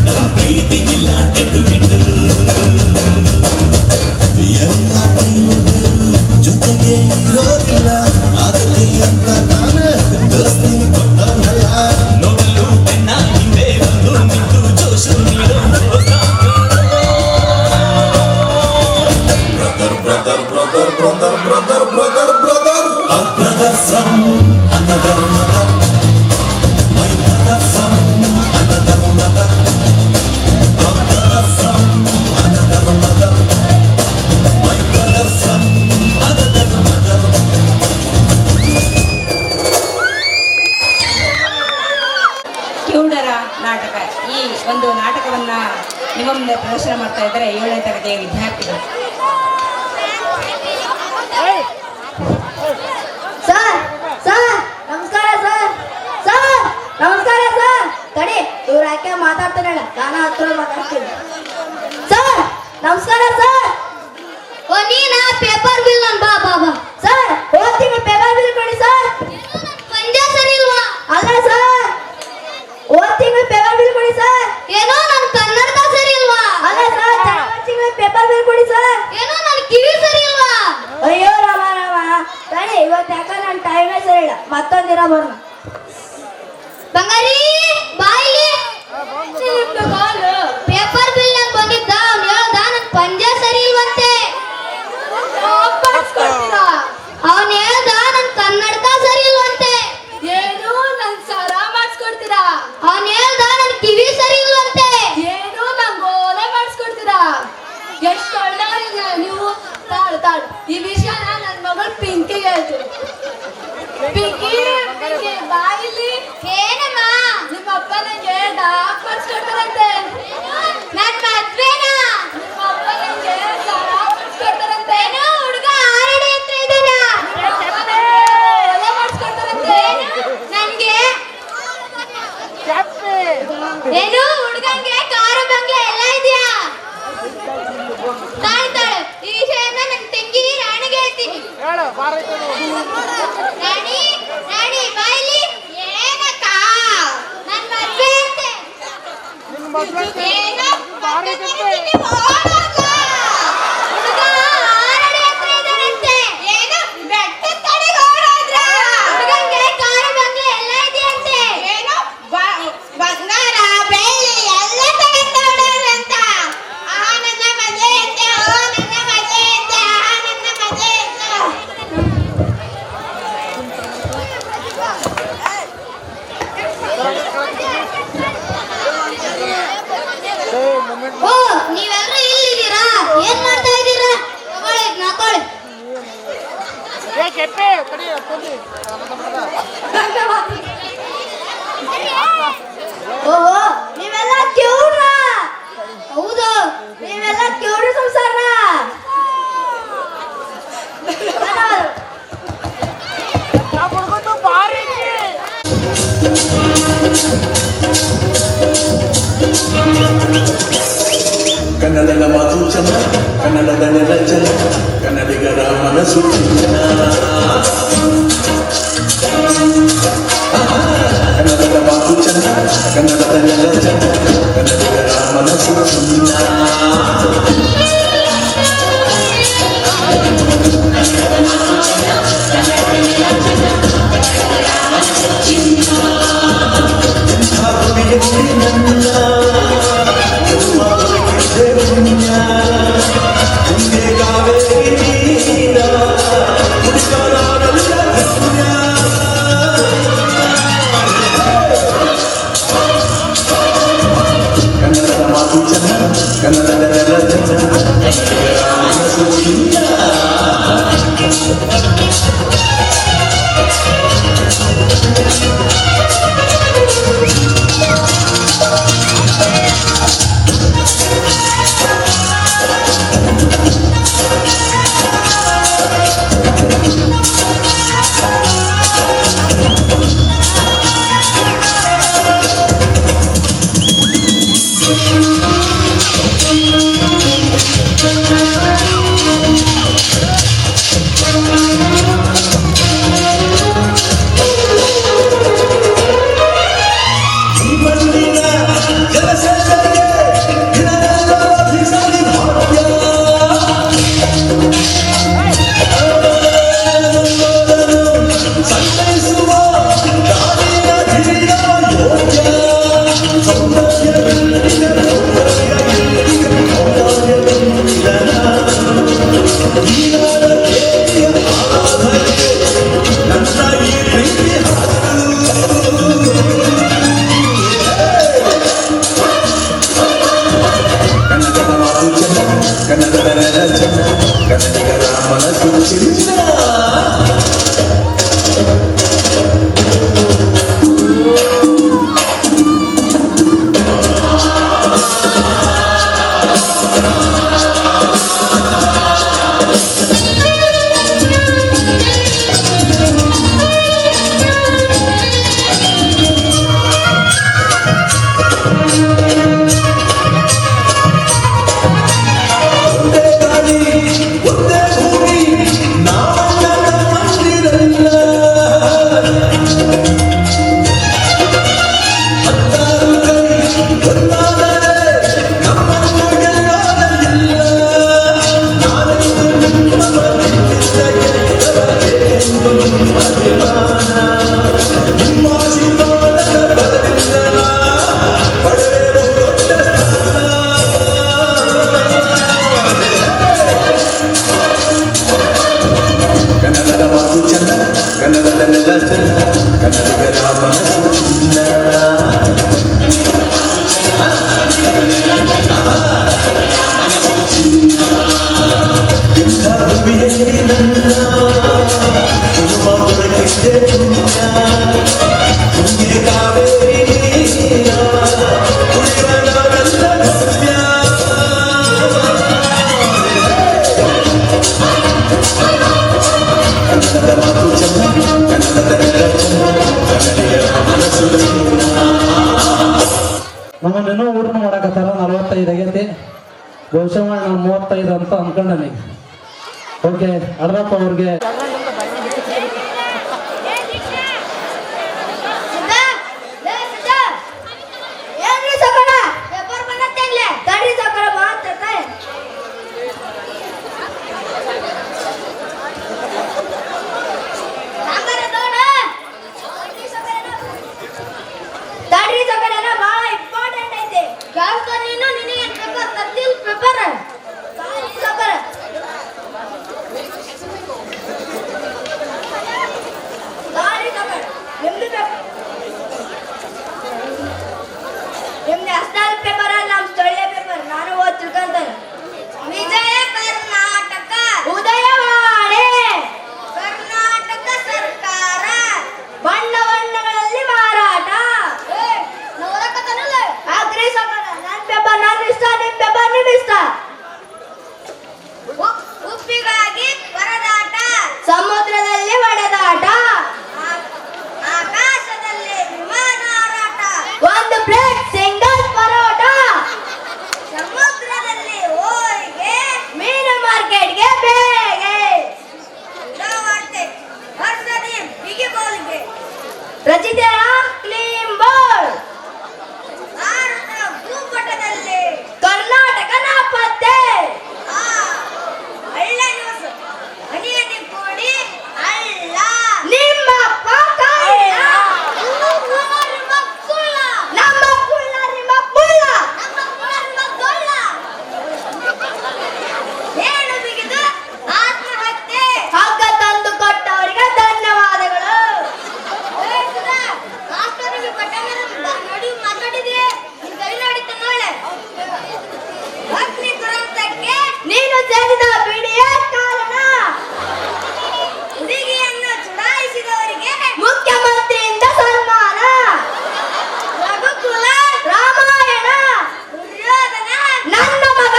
ನನ್ನ ಪ್ರೀತಿ ಇಲ್ಲ ಗೆದ್ದು ಬಿಟ್ಟು ಎಲ್ಲ ಜೊತೆಗೆ ಇರೋದಿಲ್ಲ ಆಗಲಿ ಅಂತ ನಾನು ದೋಸ್ತಿ ಕೊಟ್ಟವನಲ್ಲ ನೋಡಲು ಬೆನ್ನ ಹಿಂದೆ ಬಂದು ನಿಂತು ಜೋಶು ನೀಡೋ brother a brother from another mother my brother from another mother a brother from another mother my brother from another mother ಕಿವುಡರ ನಾಟಕ ಈ ಒಂದು ನಾಟಕವನ್ನ ನಿಮ್ಮ ಮುಂದೆ ಪ್ರದರ್ಶನ ಮಾಡ್ತಾ ಇದ್ದಾರೆ 7ನೇ ತರಗತಿಯ ವಿದ್ಯಾರ್ಥಿಗಳು. ಸರ್ ಸರ್ ನಮಸ್ಕಾರ ಸರ್ ಸರ್ ನಮಸ್ಕಾರ ಸರ್ ತಡಿ ಇವ್ರು ಯಾಕೆ ಮಾತಾಡ್ತಾರಲ್ಲ ನಾನು ಹತ್ರ ಮಾತಾಡ್ತೀನಿ. ಸರ್ ನಮಸ್ಕಾರ ಸರ್. ಓ ನೀನ ಪೇಪರ್ ಬಿಲ್ ನನ್ ಬಾ ಬಾ ಬಾ ಸರ್ ಓದ್ತೀನಿ ಪೇಪರ್ ಬಿಲ್ ಕೊಡಿ ಸರ್. ಪಂದ್ಯ ಸರಿ ಇಲ್ವಾ? ಅಲ್ಲ ಸರ್ ಓದ್ತೀನಿ ಪೇಪರ್ ಬಿಲ್ ಕೊಡಿ ಸರ್. ಏನೋ ನನ್ನ ಕನ್ನಡ ಸರಿ ಇಲ್ವಾ? ಅಲ್ಲ ಸರ್ ಓದ್ತೀನಿ ಪೇಪರ್ ಬಿಲ್ ಕೊಡಿ ಸರ್. ಏನೋ ನನ್ನ ಕಿವಿ ಸರಿ ಇಲ್ವಾ? ಅಯ್ಯೋ ರಾಮ ರಾಮ ತಡಿ ಇವತ್ತು ಯಾಕ ನನ್ನ ಟೈಮೇ ಸರಿ ಇಲ್ಲ ಮತ್ತೊಂದಿನ ಬರೋಣ. ಬಂಗಾರಿ ಬಾಯಿಲಿ ಪೇಪರ್ ಬಿಲ್ ನಂಗೆ ಬಂದಿದ್ದ ಅವ್ನು ಹೇಳ್ದ ನನ್ ಪಂಜ ಸರಿ ಇಲ್ವಂತೆ. ಅವನ್ ಹೇಳ್ದ ನನ್ ಕನ್ನಡಕ ಸರಿ ಇಲ್ವಂತೆ. ಏನು ನನ್ ಸರ ಮಾಡಿಸ್ಕೊಡ್ತೀರಾ? ಅವನ್ ಹೇಳ್ದ ನನ್ ಕಿವಿ ಸರಿ ಇಲ್ವಂತೆ. ಏನು ನಂಗೆ ಓಲೆ ಮಾಡಿಸ್ಕೊಡ್ತೀರಾ? ಎಷ್ಟು ಒಳ್ಳೆಯವರಿಲ್ಲ ನೀವು. ತಾಳು ತಾಳು ಈ ವಿಷಯನ ನನ್ನ ಮಗಳು ಪಿಂಕಿಗೆ ಹೇಳ್ತೀನಿ. ಪಿಂಕಿ ಪಿಂಕಿ ಬಾಯಿಲಿ ಏನಮ್ಮ ನಿಮ್ಮ ಅಪ್ಪ ನಂಗೆ ಡಾಕ್ ಮಾಡಿಸ್ಕೊಡ್ತಾರಂತೆ. ನನ್ನ ಮದ್ವೆನಾ? ನಿಮ್ಮ ಅಪ್ಪ ನಂಗೆ ಸರ ಮಾಡಿಸ್ಕೊಡ್ತಾರಂತೆ. ಏನೋ ಹುಡುಗ ಆರಡಿ ಹತ್ರ ಇದ್ದಾನ ಒಲೆ ಮಾಡಿಸ್ಕೊಡ್ತಾರಂತೆ. ನನ್ಗೆ ಏನು ಹುಡುಗಂಗೆ ಕಾರು ಬಂಗ್ಲೆ ಎಲ್ಲ ಇದೆಯಾ? ತಾಳು ತಾಳು ಈ ವಿಷಯನ ನನ್ನ ತಂಗಿ ರಾಣಿಗೆ ಹೇಳ್ತೀನಿ. ರಾಣಿ ರಾಣಿ ಬಾಯಿಲಿ ಏನಕ್ಕ ನನ್ನ ಮದ್ವೆ ಅಂತೆ. ಏನೋ ಹುಡುಗ ಆರಡಿ ಹತ್ರ ಇದ್ದಾನಂತೆ. ಏನು ಬೆಟ್ಟದ ಕಡೆಗೆ ಓಡೋದ್ರ? ಹುಡುಗಂಗೆ ಕಾರು ಬಂಗ್ಲೆ ಎಲ್ಲ ಇದೆಯಂತೆ. ಏನೋ ಬಂಗಾರ ಬೆಳ್ಳಿ ಎಲ್ಲ ತಗೊಂಡವರಂತ. ಆಹಾ ನನ್ನ ಮದುವೆ ಅಂತೆ, ಓ ನನ್ನ ಮದುವೆ ಅಂತೆ, ಆಹಾ ನನ್ನ ಮದುವೆ ಅಂತೆ. ಓ ನೀವೆಲ್ಲರೂ ಇಲ್ಲಿದ್ದೀರಾ? ಏನ್ ಮಾಡ್ತಾ ಇದ್ದೀರಾ? ತಗೊಳ್ಳಿ ನಾಕೊಳ್ಳಿ. ಓಹೋ ನೀವೆಲ್ಲ ಕಿವುಡ್ರ? ಹೌದು ನೀವೆಲ್ಲ ಕಿವುಡು ಸಂಸಾರ. ಕನ್ನಡದ ಮಾತು ಚಂದ ಕನ್ನಡದ ನೆಲ ಚಂದ ಕನ್ನಡಿಗರ ಮನಸ್ಸು ಚಂದ ಕನ್ನಡದ ಮಾತು ಚಂದ ಕನ್ನಡದ ನೆಲ ಚಂದ ಕನ್ನಡಿಗರ ಮನಸ್ಸು ಚಂದ ಕಾವೇರಿ ನೀರ ಕನ್ನಡದ ಮಾತು ಚಂದ, ಕನ್ನಡದ ನೆಲ ಚಂದ, ಕನ್ನಡಿಗರ ಮನಸ್ಸು ಚಂದ. ಎಂಥ ಭೂಮಿಯಲ್ಲಿ ನನ್ನ ಕುರುಮಾಪುರಕ್ಕಿದ್ದೆ ಪುಣ್ಯ, ತುಂಬಿದೆ ಕಾವೇರಿ ನೀರ, ಕುಡಿಯುವ ನಾವೆಲ್ಲ ಧನ್ಯ. ಕನ್ನಡದ ಮಾತು ಚಂದ, ಕನ್ನಡದ ನೆಲ ಚಂದ, ಕನ್ನಡಿಗರ ಮನಸ್ಸು ಚಂದ. ನಮ್ಮನ್ನೇನೋ ಊರ್ನ ಮಾಡಕತ್ತಾರ 45 ಆಗೈತಿ, ಬಹುಶಃ ನಾನು 35 ಅಂತ ಅನ್ಕೊಂಡನಿ. ಓಕೆ, ಅಡ್ರಪ್ಪ ಅವ್ರಿಗೆ ಸಮುದ್ರದಲ್ಲಿ ಒಡೆದಾಟ, ಆಕಾಶದಲ್ಲಿ ವಿಮಾನ ಹಾರಾಟ, ಒಂದು ಪ್ಲೇಟ್ ಸಿಂಗಲ್ ಪರೋಟ, ಸಮುದ್ರದಲ್ಲಿ ಹೋಳಿಗೆ, ಮೀನು ಮಾರ್ಕೆಟ್ಗೆ ಬೇಗೆ, ಉಡಾವಣೆ ವರ್ಷದಿ ಬಿಗಿಗೋಲಿಗೆ, ರಚಿತೆಯ ಕ್ಲೀನ್ ಬೋರ್ಡ್, ಭಾರತ ಭೂಪಟದಲ್ಲಿ ಕರ್ನಾಟಕ ನಾಪತ್ತೆ, ಹಳ್ಳ ನ್ಯೂಸ್ ಹನಿಯನಿ ಕೂಡಿ ಹಳ್ಳ, ನಿಮ್ಮ ಪಾಕ ನಮ್ಮ ಕುಳ್ಳ ನಮ್ಮ ಕುಳ್ಳ ನಿಮ್ಮ ಕುಳ್ಳ, ಏನು ಬಿಗಿದು ಆತ್ಮಹತ್ಯೆ, ಹಗ್ಗ ತಂದು ಕೊಟ್ಟವರಿಗೆ ಧನ್ಯವಾದಗಳು. ಮಾಸ್ತರಿಗೆ ಪಟ್ಟಣದ ನೋಡಿ ಮಾತಾಡಿದೆ ಕೈ ನೋಡಿತ ನೋಳೆ, ಅಗ್ನಿ ದುರಂತಕ್ಕೆ ನೀನು ಸೇರಿದ ಬಿಡಿಯೇ ಕಾರಣ, ಹುಡುಗಿಯನ್ನು ಚುಡಾಯಿಸಿದವರಿಗೆ ಮುಖ್ಯಮಂತ್ರಿಯಿಂದ ಸನ್ಮಾನ, ರಘುಕುಲ ರಾಮಾಯಣ ದುರ್ಯೋಧನ ನನ್ನ ಮಗ,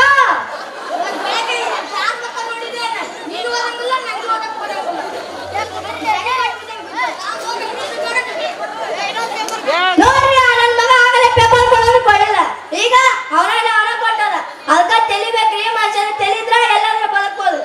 ಬೆಳಗ್ಗೆ ಶಾಸಕ ನೋಡಿದ್ದೇನೆ, ನೀನು ಓದಂಗಿಲ್ಲ ನನಗೆ ಓದಕ್ಕೆ ಬರೋದಿಲ್ಲ. ನೋಡ್ರಿ ನನ್ನ ಮಗ ಆಗಲೇ ಪೇಪರ್ ಕೊಡೋದು ಕೊಡಲ್ಲ, ಈಗ ಅವನ ಕೊಟ್ಟದ, ಅದಕ್ಕೆ ತೆಲಿಬೇಕ್ರಿ ಮನುಷ್ಯನ ತೆಲಿದ್ರ ಎಲ್ಲಾದ್ರೂ ಬದುಕ್ಬೋದು.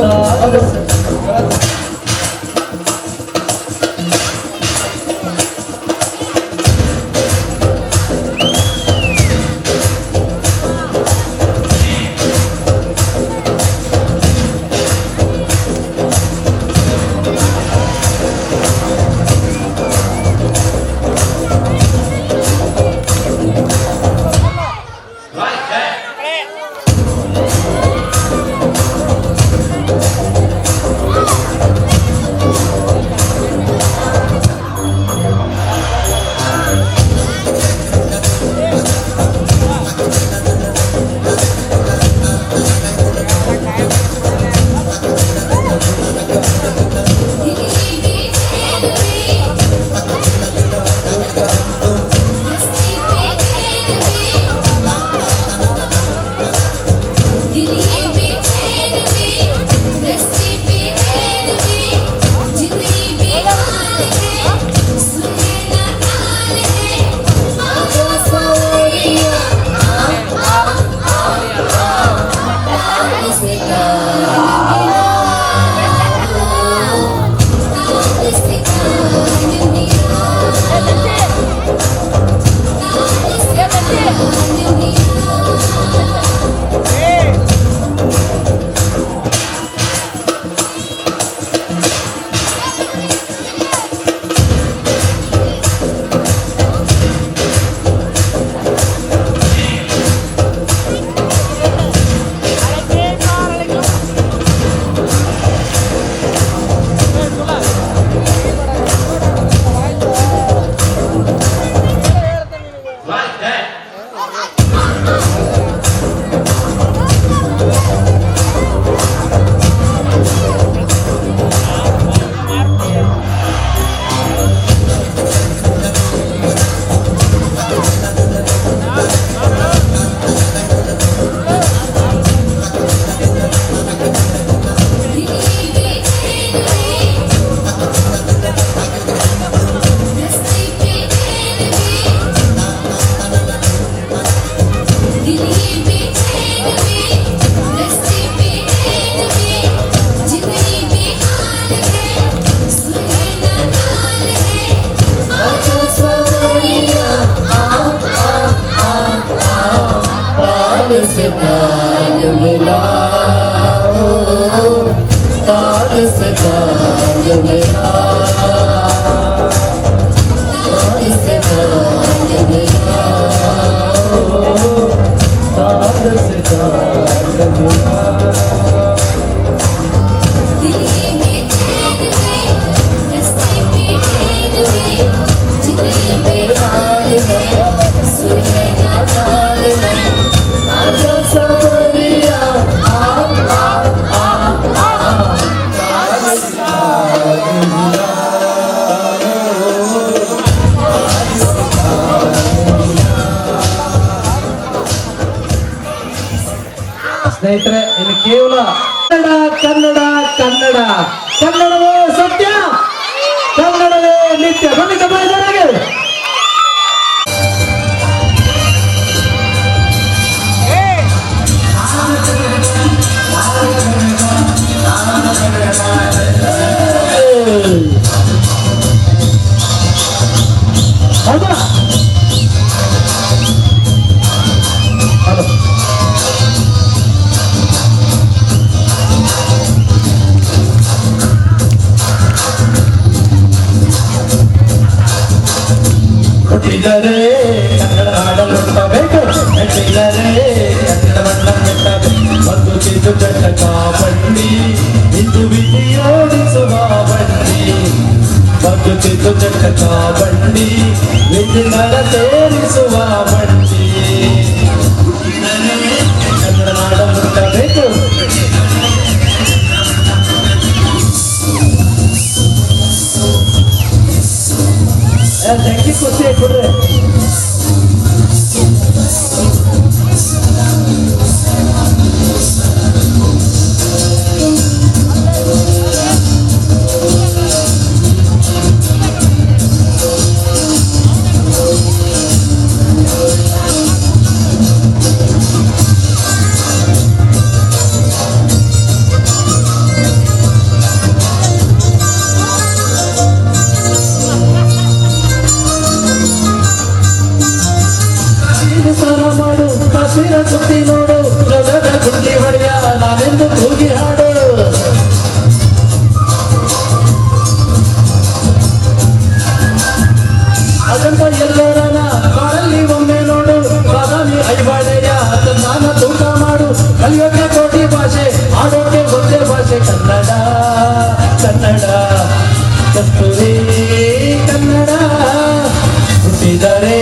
Oh, ಸ್ನೇಹಿತರೆ ಇನ್ನು ಕೇವಲ ಕನ್ನಡ ಕನ್ನಡ ಕನ್ನಡ ಕನ್ನಡವೇ ಸತ್ಯ, ಕನ್ನಡವೇ ನಿತ್ಯ. ಬನ್ನಿ ಕಬ್ಬಾಯಿದವರಾಗೆ ಹೌದಾ? ಹುಟ್ಟಿದರೆ ಕನ್ನಡ ಹಾಡಲು ಹುಟ್ಟಬೇಕು, ಮೆಟ್ಟಿದರೆ ಕನ್ನಡ ಬಣ್ಣ ಮೆಟ್ಟಬೇಕು. ಒಂದು ಚಿಂತು ಚಟಕ ಬಂಡಿ, ಇಂದು ಬಿಸಿ ಓಡಿಸುವ ಬಂಡಿ. ಒಂದು ಚಿಂತು ಚಟಕ ಬಂಡಿ, ವಿದ್ಯುನ್ನರ ಸೇರಿಸುವ ಬಂಡಿ. ಹುಟ್ಟಿದರೆ ಕನ್ನಡ ಹಾಡಲು ಹುಟ್ಟಬೇಕು. ತೆಂಗಿ ಖುಷಿ ಕೊಡ್ರಿ. ಕನ್ನಡ ಕಸ್ತೂರಿ ಕನ್ನಡ ಹುಟ್ಟಿದರೆ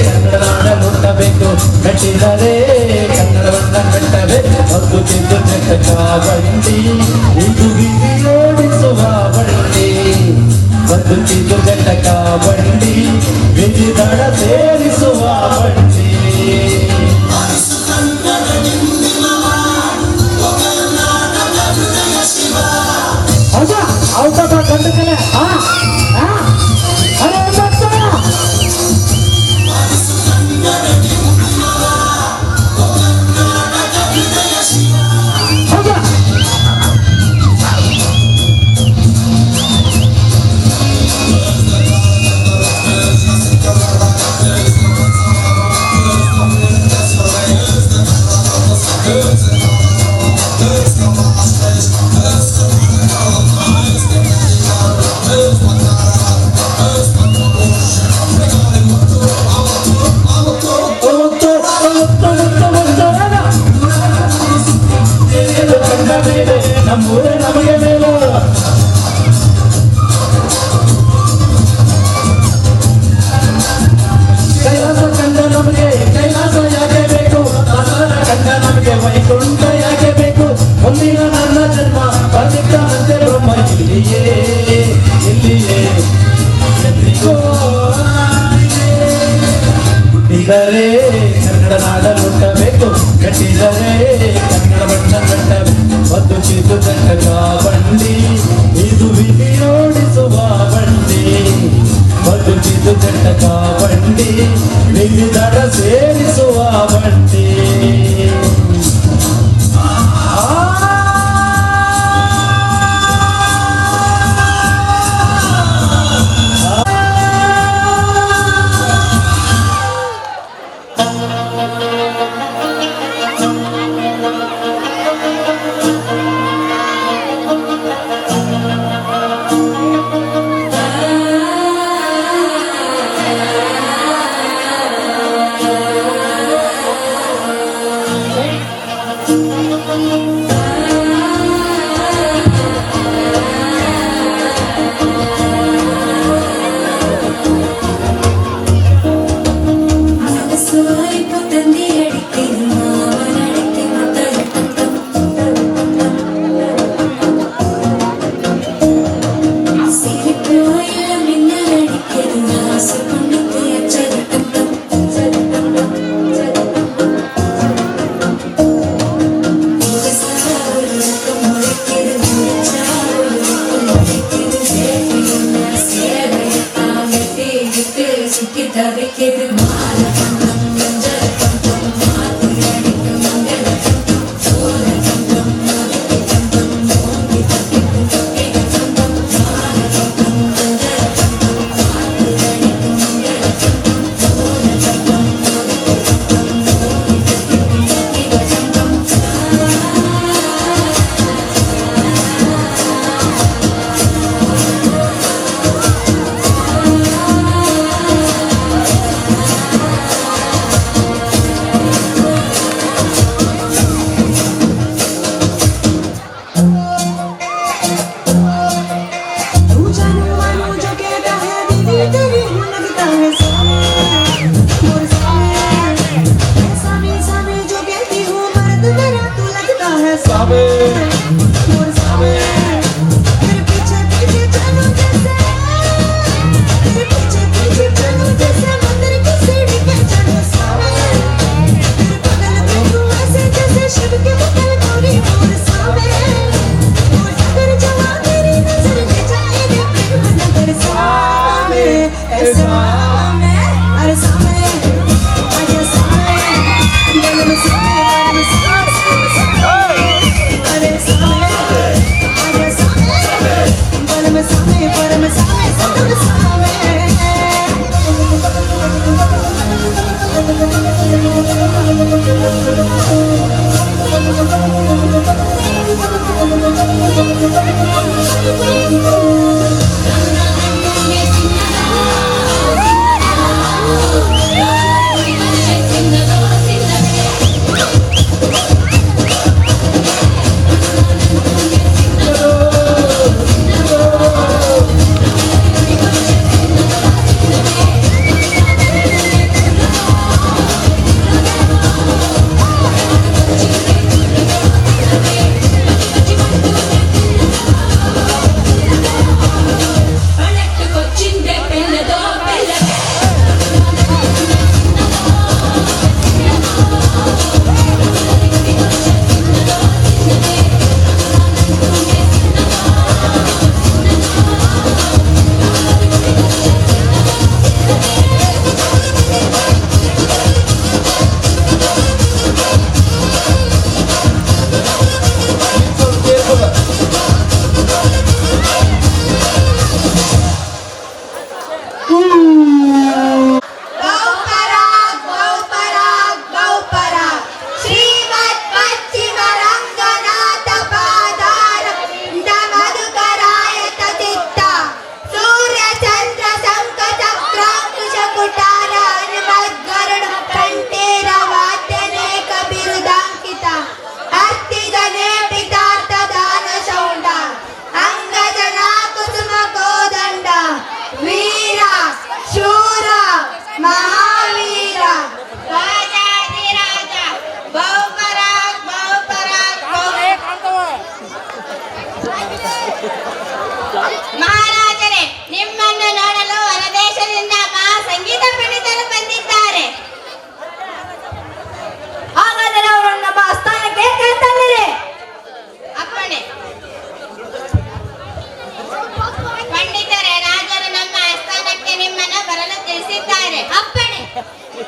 ಕನ್ನಡ ನಾಡ ಹುಟ್ಟಬೇಕು ಮೆಟ್ಟಿದರೆ ಕನ್ನಡವನ್ನ ಕಟ್ಟಬೇಕು ಒಂದು ತಿಂದು ಜಗಕ್ಕ ಬಂಡಿ ಇದು ಬೀದಿ ಓಡಿಸುವ ಬಂಡಿ ಒಂದು ತಿಂದು ಜಗಕ್ಕ ಬಂಡಿ ಬೀದಿ ದಡ ಸೇರಿಸುವ ಬಂಡಿ ಹೌದಾ ಔಟ ಕಂಡಕಲೆ ಅರೆ ಹೌದಾ ನಮ್ಮೂರೇ ನಮಗೆ ಮೇಲು ಕೈಲಾಸ ಕಂಡ ನಮಗೆ ಕೈಲಾಸ ಯಾಕೆ ಬೇಕು ಕಂಡ ನಮಗೆ ವೈಕುಂಠ ಯಾಕೆ ಬೇಕು ಮುಂದಿನ ನನ್ನ ಜನ್ಮ ಬರ್ತಿದ್ದಾನಂತೆ ಬ್ರಹ್ಮ ಇಲ್ಲಿಯೇ ಎಲ್ಲಿಗೋ ಹುಟ್ಟಿದರೆ ಕನ್ನಡ ನಾಡಲು ಹುಟ್ಟಬೇಕು ಕಟ್ಟಿದರೆ ಕನ್ನಡ ಬಣ್ಣ ಕಟ್ಟಬೇಕು ಒಂದು ಚಿದು ಜಟಕ ಬಂಡಿ ಇದು ವಿಧಿ ಓಡಿಸುವ ಬಂಡಿ ಒಂದು ಚಿದು ಜಟಕ ಬಂಡಿ ವಿಧಿ ದಡ ಸೇರಿಸುವ ಬಂಡಿ Thank you.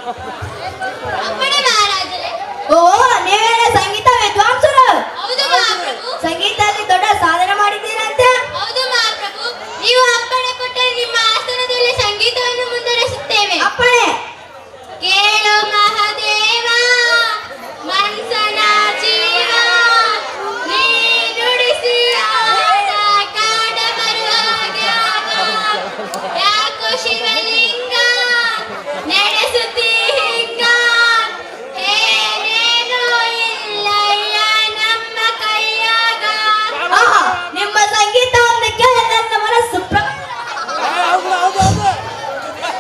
ಅಪ್ಪಣೆ ಮಹಾರಾಜರೇ. ಓ ನೀವೇನ ಸಂಗೀತ ವಿದ್ವಾಂಸರು? ಹೌದು ಮಹಾಪ್ರಭು. ಸಂಗೀತದಲ್ಲಿ ದೊಡ್ಡ ಸಾಧನೆ ಮಾಡಿದ್ದೀರಂತೆ. ಹೌದು ಮಹಾಪ್ರಭು. ನೀವು ಅಪ್ಪಣೆ ಕೊಟ್ಟರೆ ನಿಮ್ಮ ಆಸನದಲ್ಲಿ ಸಂಗೀತವನ್ನು ಮುಂದುವರಿಸುತ್ತೇವೆ. ಅಪ್ಪಣೆ. ಕೇಳು ಮಹಾದೇವ ಮನ್ಸನ ಜೀವ ನೀ ನುಡಿಸಿ ಆಡ ಕಾಡ ಬರುವಾಗ ಯಾಕೋ ಶಿವಲಿಂಗ ನಡೆಸುತ್ತಿ ಹಿಂಗ ಏನೇನೋ ಇಲ್ಲಯ್ಯ ನಮ್ಮ ಕೈಯಾಗ. ಆಹಾ, ನಿಮ್ಮ ಸಂಗೀತವನ್ನು ಕೇಳಿ ನನ್ನ ಮನಸ್ಸು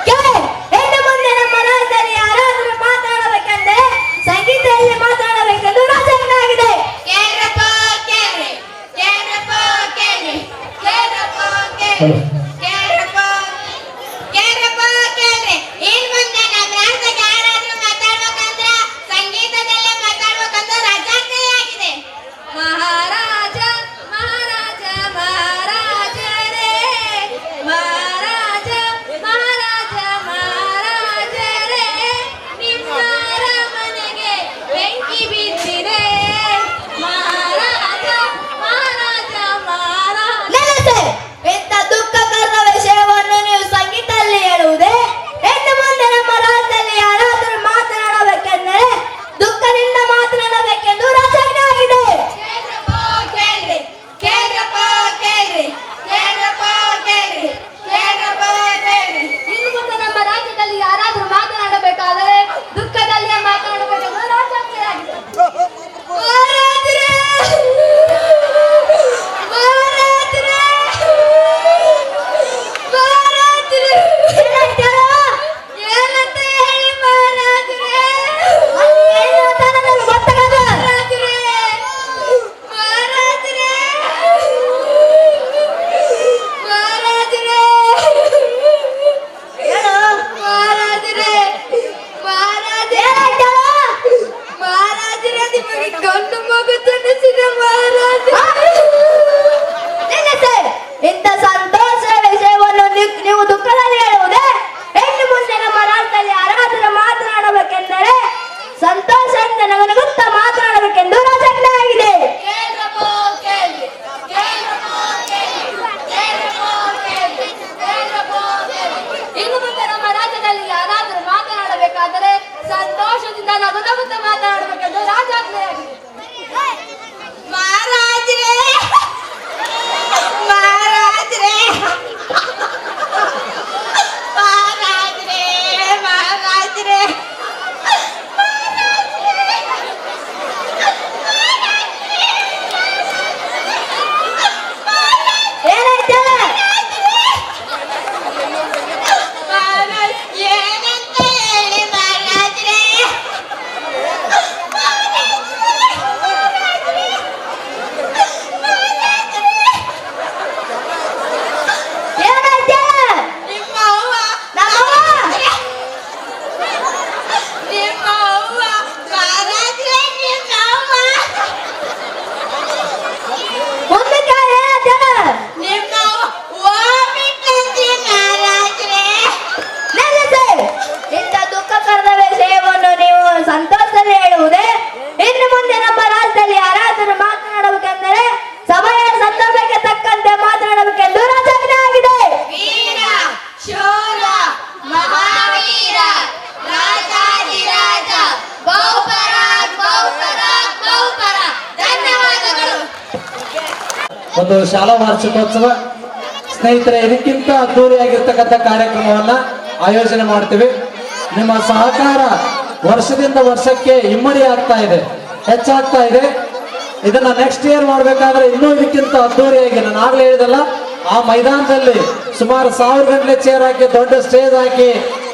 ಕೇಳಿ. ಇನ್ನು ಮುಂದೆ ನಮ್ಮ ರಾಜ್ಯದಲ್ಲಿ ಯಾರಾದರೂ ಮಾತನಾಡಬೇಕೆಂದರೆ ಸಂಗೀತದಲ್ಲಿ ಮಾತನಾಡಬೇಕೆಂದು ರಾಜಾಜ್ಞೆಯಾಗಿದೆ. ಕೇಳ್ರಪ್ಪ ಕೇಳ್ರಿ, ಕೇಳ್ರಪ್ಪ ಕೇಳ್ರಿ, ಕೇಳ್ರಪ್ಪ ಕೇಳ್ರಿ, ಕೇಳ್ರಪ್ಪ ಕೇಳ್ರಪ್ಪ ಕೇಳ್ರಿ. ಇನ್ ಮುಂದೆ ನಮ್ಮ ರಾಜ್ಯಕ್ಕೆ ಯಾರಾದ್ರೂ ಮಾತಾಡ್ಬೇಕಂದ್ರ ಸಂಗೀತದಲ್ಲೇ ಮಾತಾಡ್ಬೇಕಂತ ರಾಜಾಜ್ಞೆಯಾಗಿದೆ. ಮಹಾರಾಜ ಮಹಾರಾಜ ಮಹಾರಾಜರೇ ಮಹಾರಾಜ ಮಹಾರಾಜ ಮಹಾರಾಜರೇ ನಿಮ್ಮ ಅರಮನೆಗೆ ಬೆಂಕಿ ಬಿದ್ದಿದೆ. ಮಹಾರಾಜ ಮಹಾರಾಜ ಮಹಾರಾಜ. ನಿಲ್ಲಿಸಿ. ಇಂಥ ದುಃಖಕರ ವಿಷಯವನ್ನು ನೀವು ಸಂಗೀತದಲ್ಲಿ ಹೇಳುವುದೇ? ಇನ್ನು ಮುಂದೆ ನಮ್ಮ ರಾಜ್ಯದಲ್ಲಿ ಯಾರಾದರೂ ಮಾತನಾಡಬೇಕೆಂದರೆ ದುಃಖದಿಂದ ಮಾತನಾಡಬೇಕೆಂದು ರಾಜಾಜ್ಞೆಯಾಗಿದೆ. ಕೇಳ್ರಪ್ಪ ಕೇಳ್ರಿ, ಕೇಳ್ರಪ್ಪ ಕೇಳ್ರಿ, ಕೇಳ್ರಪ್ಪ ಕೇಳ್ರಿ, ಕೇಳ್ರಪ್ಪ ಕೇಳ್ರಿ. ಇನ್ನು ಮುಂದೆ ನಮ್ಮ ರಾಜ್ಯದಲ್ಲಿ ಯಾರಾದರೂ ಮಾತನಾಡಬೇಕಾದರೆ ದುಃಖದಲ್ಲಿಯೇ ಮಾತನಾಡಬೇಕೆಂದು ರಾಜಾಜ್ಞೆಯಾಗಿದೆ. ಮಹಾರಾಜರೇ ಮಹಾರಾಜರೇ ಮಹಾರಾಜರೇ ಏನಾಯ್ತೇಳು? ಏನಂತ ಹೇಳಿ ಮಹಾರಾಜರೇ. ಏನು ಅಂತ ನನಗೆ ಗೊತ್ತಾಗಲ್ಲ. ಮಹಾರಾಜರೇ ಮಹಾರಾಜರೇ ಮಹಾರಾಜರೇ ಹೇಳು. ಮಹಾರಾಜರೇ ಮಹಾರಾಜರೇ ಏನಾಯ್ತೇಳು? ಮಹಾರಾಜರೇ ನಿಮಗೆ ಗಂಡು ಮಗು ಜನಿಸಿದ ಮಹಾರಾಜ. ನಿಲ್ಲಿಸಿ. ಇಂಥ ಸಂತೋಷ ವಿಷಯವನ್ನು ನೀವು ದುಃಖದಲ್ಲಿ ಹೇಳುವುದೇ? ಇನ್ನು ಮುಂದೆ ನಮ್ಮ ರಾಜ್ಯದಲ್ಲಿ ಯಾರಾದರೂ ಮಾತನಾಡಬೇಕೆಂದರೆ ಸಂತೋಷದಿಂದ ನಗುತ್ತಾ ಮಾತನಾಡಬೇಕೆಂದು ರಾಜಾಜ್ಞೆಯಾಗಿದೆ. ಕೇಳ್ರಪ್ಪ ಕೇಳ್ರಿ, ಕೇಳ್ರಪ್ಪ ಕೇಳ್ರಿ, ಕೇಳ್ರಪ್ಪ ಕೇಳ್ರಿ, ಕೇಳ್ರಪ್ಪ ಕೇಳ್ರಿ. ಇನ್ನು ಮುಂದೆ ನಮ್ಮ ರಾಜ್ಯದಲ್ಲಿ ಯಾರಾದರೂ ಮಾತನಾಡಬೇಕಾದರೆ ಸಂತೋಷದಿಂದ ನಗುತ್ತಾ ಮಾತನಾಡಬೇಕೆಂದು ರಾಜಾಜ್ಞೆಯಾಗಿದೆ. ಮಹಾರಾಜರೇ ಮಹಾರಾಜರೇ ಮಹಾರಾಜರೇ ಮಹಾರಾಜರೇ ಏನಾಯ್ತು? ಮಹಾರಾಜ್ ಏನಂತ ಹೇಳಿ ಮಹಾರಾಜರೇ. ಏನಾಯ್ತು? ನಿಮ್ಮ ಅವ್ವ ನಮ್ಮವ್ವ. ನಿಮ್ಮ ಅವ್ವ ಮಹಾರಾಜರೇ ನಿಮ್ಮ ಅವ್ವ ಮುಂದಕ್ಕೆ ಏನಾಯ್ತು? ನಿಮ್ಮ ಓಮಿಟ್ಟಂತೆ ಮಹಾರಾಜರೇ. ನಿಲ್ಲಿಸಿ. ಇಂಥ ದುಃಖಕರದ ವಿಷಯವನ್ನು ನೀವು ಸಂತೋಷದಲ್ಲಿ ಹೇಳುವುದೇ? ಇನ್ನು ಮುಂದೆ ನಮ್ಮ ರಾಜ್ಯದಲ್ಲಿ ಯಾರಾದರೂ ಮಾತನಾಡಬೇಕೆಂದರೆ ಸಮಯ ಸಂದರ್ಭಕ್ಕೆ ತಕ್ಕಂತೆ ಮಾತನಾಡಬೇಕೆಂದು ರಾಜಾಜ್ಞೆಯಾಗಿದೆ. ವೀರ ಶೂರ ಮಹಾವೀರ ರಾಜಾಧಿರಾಜ ಬಹುಪರ ಬಹುಪರ ಬಹುಪರ. ಧನ್ಯವಾದಗಳು. ಒಂದು ಶಾಲಾ ವಾರ್ಷಿಕೋತ್ಸವ ಸ್ನೇಹಿತರೆ, ಇದಕ್ಕಿಂತ ಅದ್ದೂರಿಯಾಗಿರ್ತಕ್ಕಂಥ ಕಾರ್ಯಕ್ರಮವನ್ನ ಆಯೋಜನೆ ಮಾಡ್ತೀವಿ. ನಿಮ್ಮ ಸಹಕಾರ ವರ್ಷದಿಂದ ವರ್ಷಕ್ಕೆ ಇಮ್ಮಡಿ ಆಗ್ತಾ ಇದೆ, ಹೆಚ್ಚಾಗ್ತಾ ಇದೆ. ಇದನ್ನ ನೆಕ್ಸ್ಟ್ ಇಯರ್ ಮಾಡ್ಬೇಕಾದ್ರೆ ಇನ್ನೂ ಇದಕ್ಕಿಂತ ಅದ್ದೂರಿಯಾಗಿ, ನಾನು ಆಗ್ಲೇ ಹೇಳಿದಲ್ಲ, ಆ ಮೈದಾನದಲ್ಲಿ ಸುಮಾರು 1000 ಗಂಟಲೆ ಚೇರ್ ಹಾಕಿ ದೊಡ್ಡ ಸ್ಟೇಜ್ ಹಾಕಿ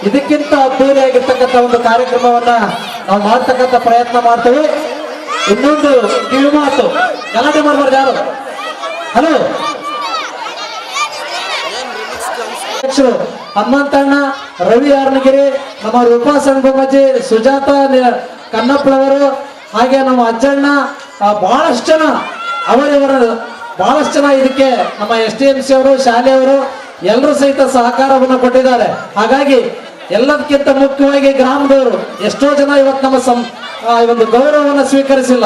ಇದಕ್ಕಿಂತ ಅದ್ದೂರಿಯಾಗಿರ್ತಕ್ಕಂಥ ಒಂದು ಕಾರ್ಯಕ್ರಮವನ್ನ ನಾವು ಮಾಡ್ತಕ್ಕಂಥ ಪ್ರಯತ್ನ ಮಾಡ್ತೀವಿ. ಇನ್ನೊಂದು ಕಿವಿ ಮಾತು, ಗಲಾಟೆ ಮಾಡಬಾರ್ದು ಯಾರು. ಹಲೋ, ಅಧ್ಯಕ್ಷರು ಹನುಮಂತಣ್ಣ, ರವಿ ಯಾರ್ನಗಿರಿ, ನಮ್ಮ ರೂಪಾ ಸಂಗಮಜ್ಜಿ, ಸುಜಾತ ಕನ್ನಪ್ಪಳವರು, ಹಾಗೆ ನಮ್ಮ ಅಜ್ಜಣ್ಣ, ಬಹಳಷ್ಟು ಜನ ಅವರಿವರ ಬಹಳಷ್ಟು ಜನ ಇದಕ್ಕೆ ನಮ್ಮ STMC ಅವರು, ಶಾಲೆಯವರು ಎಲ್ಲರೂ ಸಹಿತ ಸಹಕಾರವನ್ನು ಕೊಟ್ಟಿದ್ದಾರೆ. ಹಾಗಾಗಿ ಎಲ್ಲದಕ್ಕಿಂತ ಮುಖ್ಯವಾಗಿ ಗ್ರಾಮದವರು ಎಷ್ಟೋ ಜನ ಇವತ್ತು ನಮ್ಮ ಈ ಒಂದು ಗೌರವವನ್ನು ಸ್ವೀಕರಿಸಿಲ್ಲ.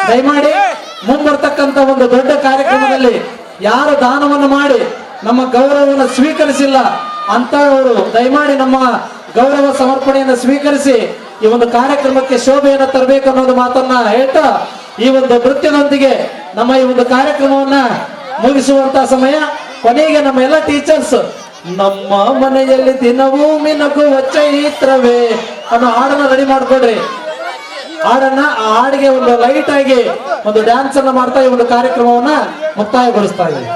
ದಯಮಾಡಿ ಮುಂಬರ್ತಕ್ಕಂಥ ಒಂದು ದೊಡ್ಡ ಕಾರ್ಯಕ್ರಮದಲ್ಲಿ ಯಾರು ದಾನವನ್ನು ಮಾಡಿ ನಮ್ಮ ಗೌರವವನ್ನು ಸ್ವೀಕರಿಸಿಲ್ಲ ಅಂತವರು ದಯಮಾಡಿ ನಮ್ಮ ಗೌರವ ಸಮರ್ಪಣೆಯನ್ನು ಸ್ವೀಕರಿಸಿ ಈ ಒಂದು ಕಾರ್ಯಕ್ರಮಕ್ಕೆ ಶೋಭೆಯನ್ನು ತರಬೇಕು ಅನ್ನೋದು ಮಾತನ್ನ ಹೇಳ್ತಾ ಈ ಒಂದು ನೃತ್ಯದೊಂದಿಗೆ ನಮ್ಮ ಈ ಒಂದು ಕಾರ್ಯಕ್ರಮವನ್ನ ಮುಗಿಸುವಂತ ಸಮಯ. ಕೊನೆಗೆ ನಮ್ಮ ಎಲ್ಲ ಟೀಚರ್ಸ್ ನಮ್ಮ ಮನೆಯಲ್ಲಿ ದಿನವೂ ಮಿನಗುವ ಚೈತ್ರವೇ ಅನ್ನೋ ಹಾಡನ್ನ ರೆಡಿ ಮಾಡ್ಕೊಡ್ರಿ. ಹಾಡನ್ನ ಆ ಹಾಡಿಗೆ ಒಂದು ಲೈಟ್ ಆಗಿ ಒಂದು ಡ್ಯಾನ್ಸ್ ಅನ್ನ ಮಾಡ್ತಾ ಈ ಒಂದು ಕಾರ್ಯಕ್ರಮವನ್ನ ಮುಕ್ತಾಯಗೊಳಿಸ್ತಾ ಇದ್ದೀವಿ.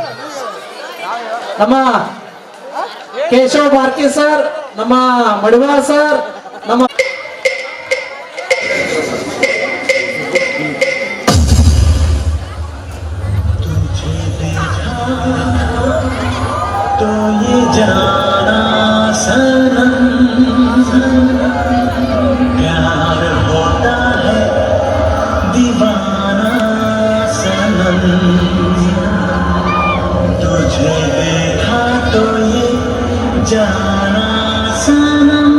ನಮ್ಮ ಕೇಶವ್ ಬಾರ್ಕಿ ಸರ್, ನಮ್ಮ ಮಡಿವಾಳ್ ಸರ್, ನಮ್ಮ तो ये जाना सनम प्यार होता है दीवाना सनम तुझे देखा तो ये जाना सनम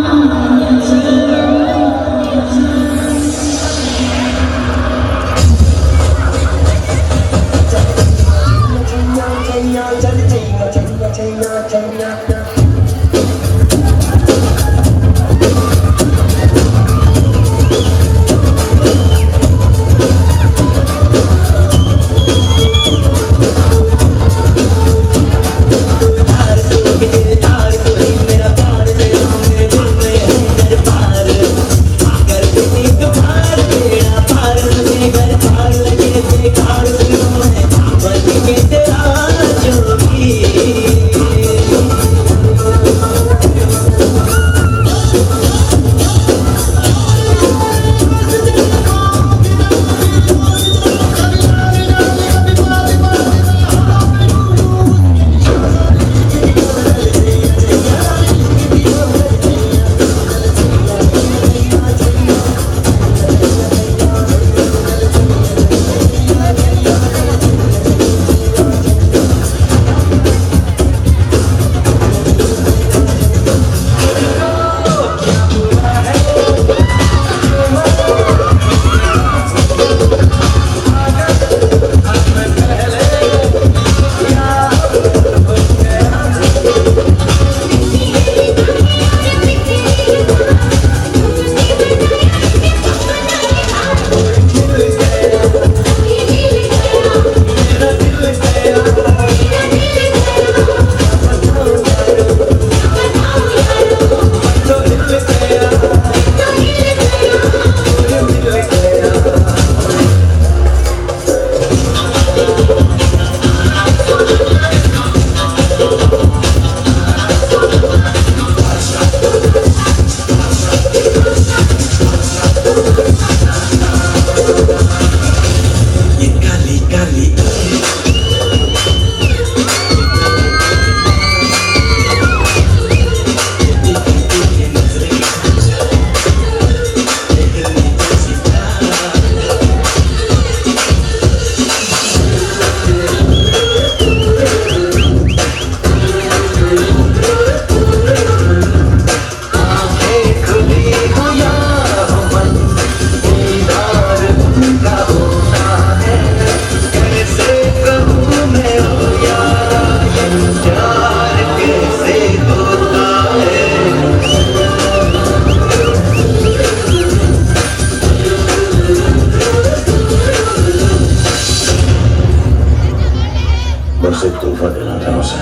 बस एक तोहफा देना था उसे,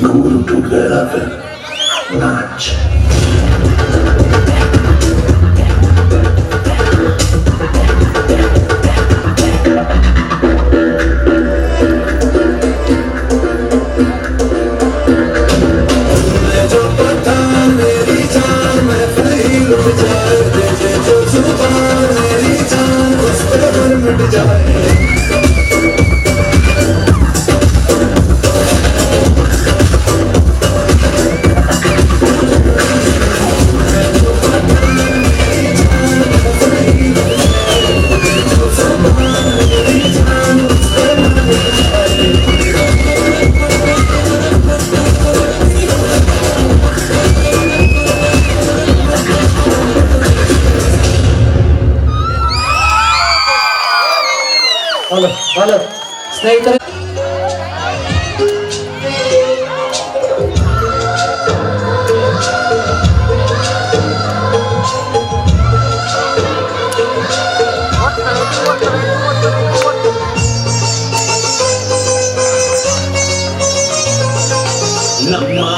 घुंघरू टूट गया फिर नाच।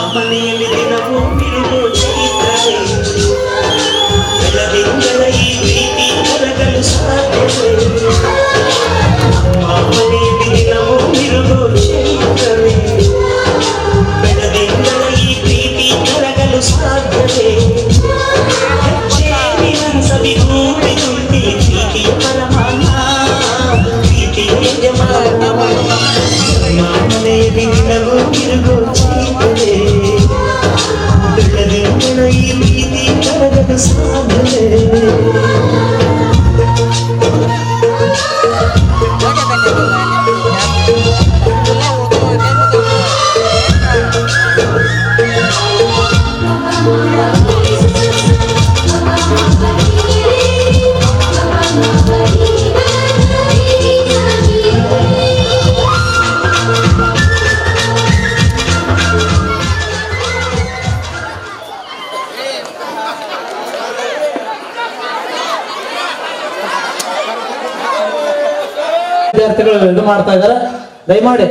ಮನೆಯಲ್ಲಿ ದಿನವೂ ಬಿರುಗೋ ಚೈತ್ರವೇ ಬೆಳದಿಂಗಳ ಈ ಪ್ರೀತಿ ಕರಗಲು ಸಾಧ್ಯವೇ ಮನೆಯಲ್ಲಿ ದಿನವೂ ಬಿರುಗೋ ಚೈತ್ರವೇ ಬೆಳದಿಂಗಳ ಈ ಪ್ರೀತಿ ಕರಗಲು ಸಾಧ್ಯವೇ ಸವಿಗೂಡಿ ಕುಂತಿ ಪ್ರೀತಿಯ ಪರಮಾನ ಪ್ರೀತಿಯ ಯಜಮಾನ ಮನೆಯಲ್ಲಿ ದಿನವೂ ಬಿರುಗೋ ಚೈತ್ರವೇ ಬೆಳದಿಂಗಳ ಈ ಪ್ರೀತಿ ಕರಗಲು ಸಾಧ್ಯವೇ ವಿದ್ಯಾರ್ಥಿಗಳು ಇದು ಮಾಡ್ತಾ ಇದ್ದಾರೆ, ದಯಮಾಡಿ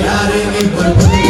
Hare